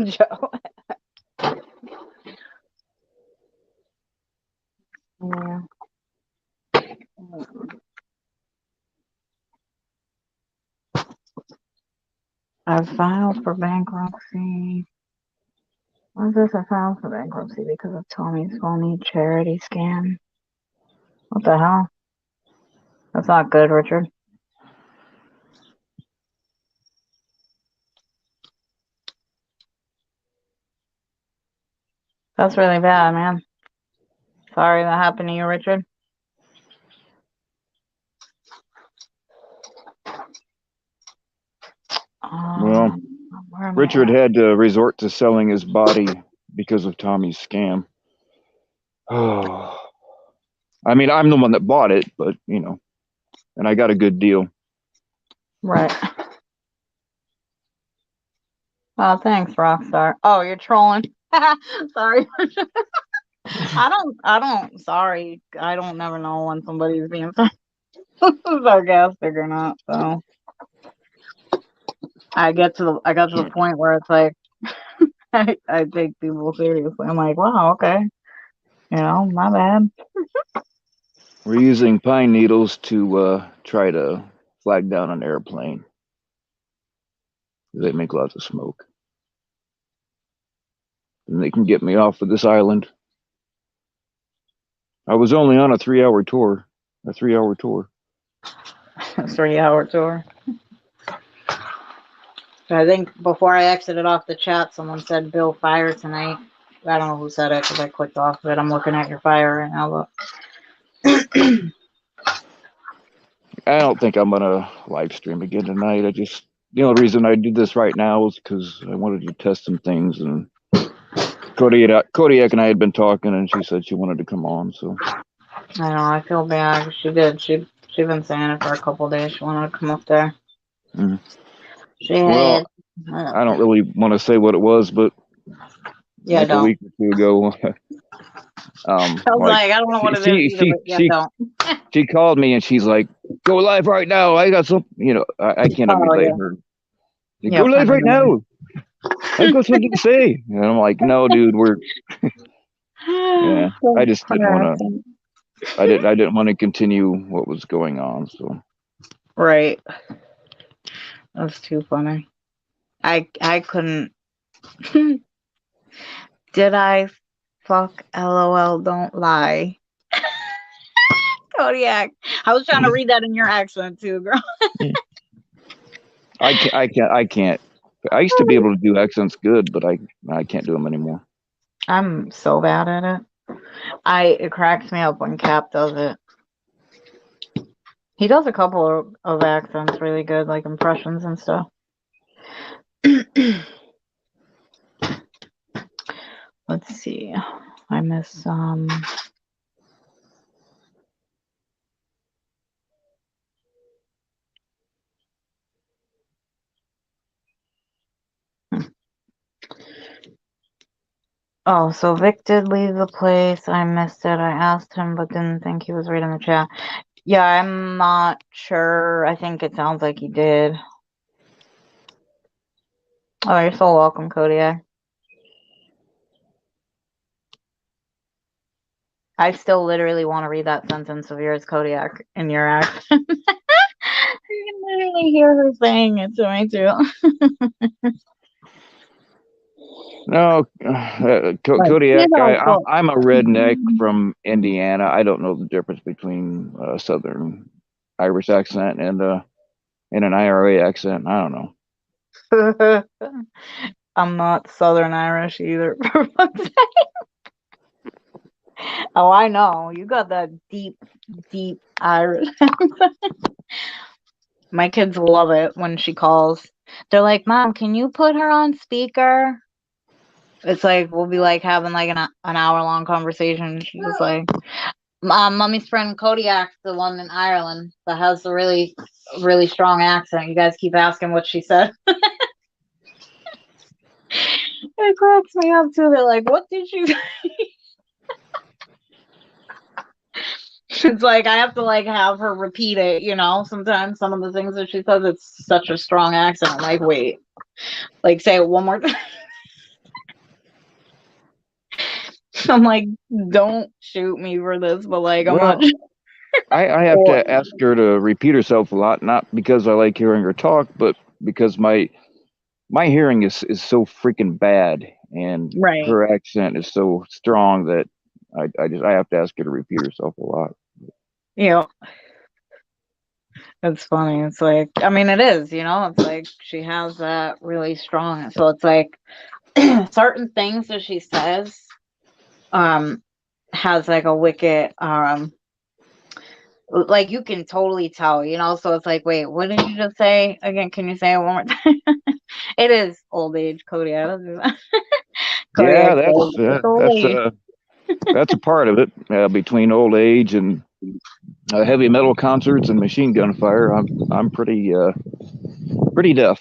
Joe. Yeah. I filed for bankruptcy. What's this? I filed for bankruptcy because of Tommy's phony charity scam. What the hell? That's not good, Richard. That's really bad, man. Sorry that happened to you, Richard. Well, Where am I Richard at? had to resort to selling his body because of Tommy's scam. Oh, I mean, I'm the one that bought it, but and I got a good deal. Right. Oh, thanks, Rockstar. Oh, you're trolling. Sorry. Sorry. I don't never know when somebody's being sarcastic or not, so. I got to the point where it's like, I take people seriously. I'm like, wow, okay. My bad. We're using pine needles to try to flag down an airplane. They make lots of smoke. And they can get me off of this island. I was only on a 3-hour tour. A 3-hour tour. 3-hour tour. I think before I exited off the chat, someone said Bill fire tonight. I don't know who said it because I clicked off of it. I'm looking at your fire right now. Look. I don't think I'm gonna live stream again tonight. The only reason I did this right now is because I wanted to test some things, and Kodiak and I had been talking, and she said she wanted to come on. So I know, I feel bad. She did. She'd been saying it for a couple of days. She wanted to come up there. mm. She Well, had. I don't really want to say what it was, but Yeah, like a don't. week or two ago, I was like, I don't know what it is either, but yeah, don't. she called me and she's like, "Go live right now. I got some." I can't Oh emulate yeah. her. Go Yep, I live right know. now. I got something to say. And I'm like, no, dude, we're yeah. I just didn't want to. I didn't want to continue what was going on. So Right. That's too funny. I couldn't. Did I fuck LOL don't lie. Kodiak. I was trying to read that in your accent too, girl. I can't. I used to be able to do accents good, but I can't do them anymore. I'm so bad at it. It cracks me up when Cap does it. He does a couple of accents really good, like impressions and stuff. Let's see. I miss Oh, so Vic did leave the place. I missed it. I asked him, but didn't think he was reading the chat. Yeah, I'm not sure. I think it sounds like he did. Oh, you're so welcome, Kodiak. I still literally want to read that sentence of yours, Kodiak, in your accent. You can literally hear her saying it to me too. No, Like, Kodiak. fuck. I'm a redneck from Indiana. I don't know the difference between Southern Irish accent and an IRA accent. I don't know. I'm not Southern Irish either. Oh, I know. You got that deep, deep Irish. My kids love it when she calls. They're like, Mom, can you put her on speaker? It's like, we'll be like having like an hour-long conversation. She's just like, Mommy's friend Kodiak's the one in Ireland that has a really, really strong accent. You guys keep asking what she said. It cracks me up too. They're like, what did you say? It's like I have to like have her repeat it, sometimes some of the things that she says, it's such a strong accent. I'm like, wait, like say it one more time. I'm like, don't shoot me for this, but like I'm Well, not. I have to ask her to repeat herself a lot, not because I like hearing her talk, but because my hearing is so freaking bad, and Right. her accent is so strong that I have to ask her to repeat herself a lot. Yeah. It's funny. It's like, I mean, it is, it's like she has that really strong. So it's like certain things that she says has like a wicked like you can totally tell, so it's like, wait, what did you just say again? Can you say it one more time? It is old age, Cody. I don't do that. Yeah, Kodiak says, it's old age. that's a part of it. Between old age and heavy metal concerts and machine gun fire, I'm pretty deaf.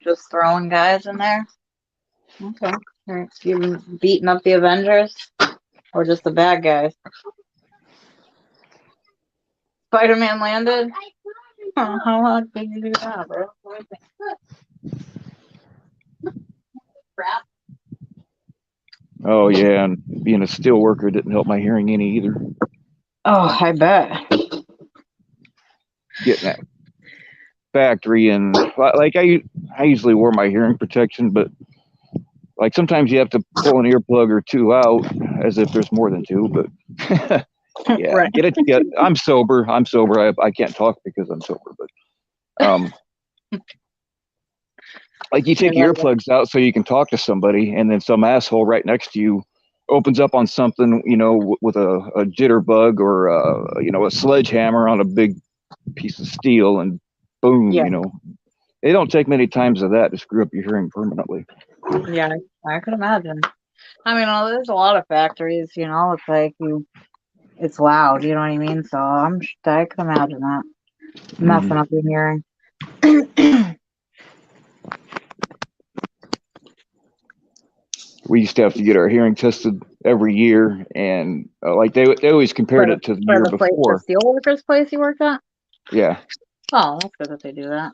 Just throwing guys in there. Okay. You beating up the Avengers or just the bad guys? Spider-Man landed. Oh, how hard did you do that, bro? Crap. Oh yeah, and being a steel worker didn't help my hearing any either. Oh, I bet. Getting that factory, and like I usually wore my hearing protection, but like sometimes you have to pull an earplug or two out as if there's more than two. But yeah, Right. get it together. I'm sober. I can't talk because I'm sober, but like you take your earplugs out so you can talk to somebody, and then some asshole right next to you opens up on something, with a jitterbug or a sledgehammer on a big piece of steel, and boom, Yeah. They don't take many times of that to screw up your hearing permanently. Yeah, I could imagine. I mean, there's a lot of factories, it's like it's loud, you know what I mean? So I could imagine that messing up your hearing. We used to have to get our hearing tested every year, and like they always compared it to the year before. The steelworkers place you worked at? Yeah. Oh, that's good that they do that.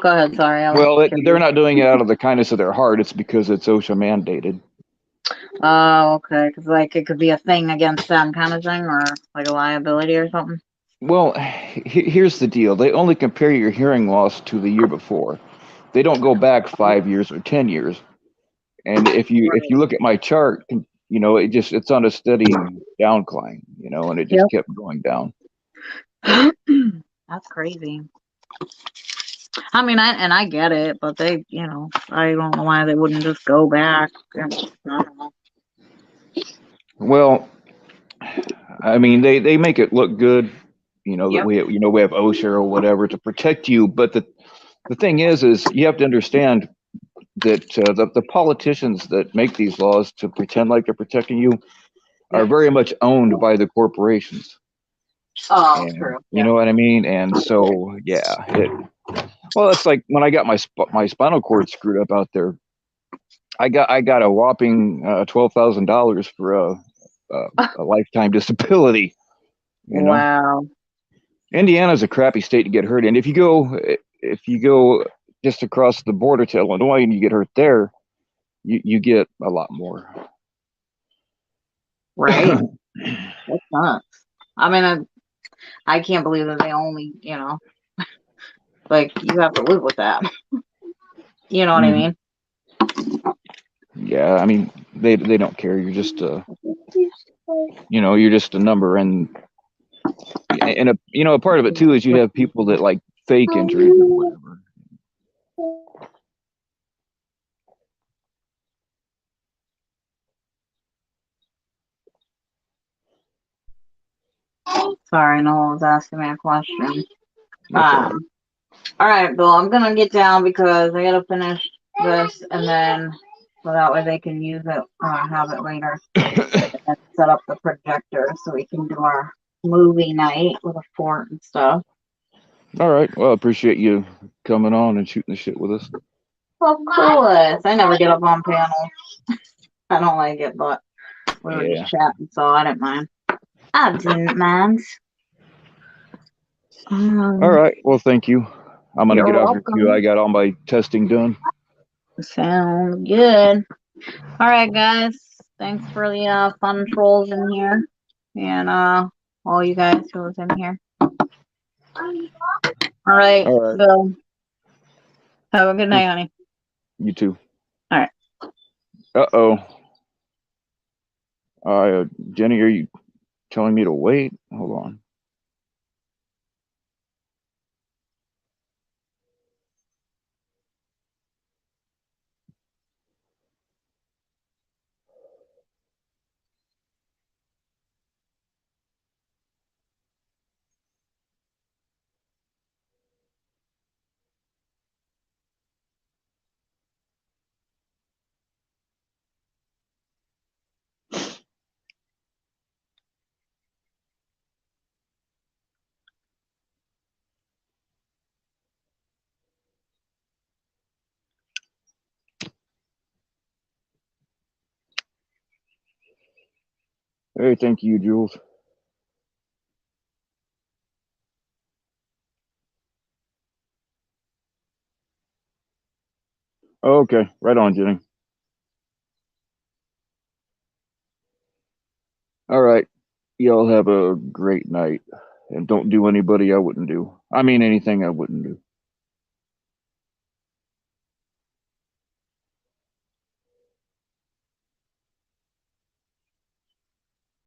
Go ahead, sorry. Well, they're not doing it out of the kindness of their heart. It's because it's OSHA mandated. Oh, okay. Because like it could be a thing against them, kind of thing, or like a liability or something. Well, here's the deal. They only compare your hearing loss to the year before. They don't go back 5 years or 10 years. And if you look at my chart, it's on a steady downcline, and it just Yep. kept going down. That's crazy. I mean, I get it, but they, I don't know why they wouldn't just go back. I don't know. Well, I mean, they make it look good, that Yep. we have OSHA or whatever to protect you. But the thing is you have to understand that the politicians that make these laws to pretend like they're protecting you are very much owned by the corporations. Oh, And true. you Yeah. know what I mean? And so, yeah, well, it's like when I got my spinal cord screwed up out there. I got a whopping $12,000 for a lifetime disability. You know, Wow. Indiana's a crappy state to get hurt in. If you go just across the border to Illinois and you get hurt there, you get a lot more. Right. That's nuts. I mean, I can't believe that they only, like you have to live with that. You know what I Mhm. mean? Yeah, I mean they don't care. You're just a number, and a part of it too is you have people that like fake injuries or whatever. Sorry, no one was asking me a question. That's all right. All right, Bill, I'm gonna get down because I gotta finish this, and then so that way they can use it, have it later, and set up the projector so we can do our movie night with a fort and stuff. All right. Well, I appreciate you coming on and shooting the shit with us. Of course, I never get up on panels. I don't like it, but we were just Yeah. chatting, so I didn't mind. I didn't mind. All right. Well, thank you. I'm gonna You're get off your queue. I welcome. got all my testing done. Sounds good. All right, guys. Thanks for the fun trolls in here, and all you guys who was in here. All right, All right. Bill. Have a good night, honey. You too. All right. Uh-oh. Jenny, are you telling me to wait? Hold on. Hey, thank you, Jules. Okay, right on, Jenny. All right. Y'all have a great night. And don't do anybody I wouldn't do. I mean, anything I wouldn't do.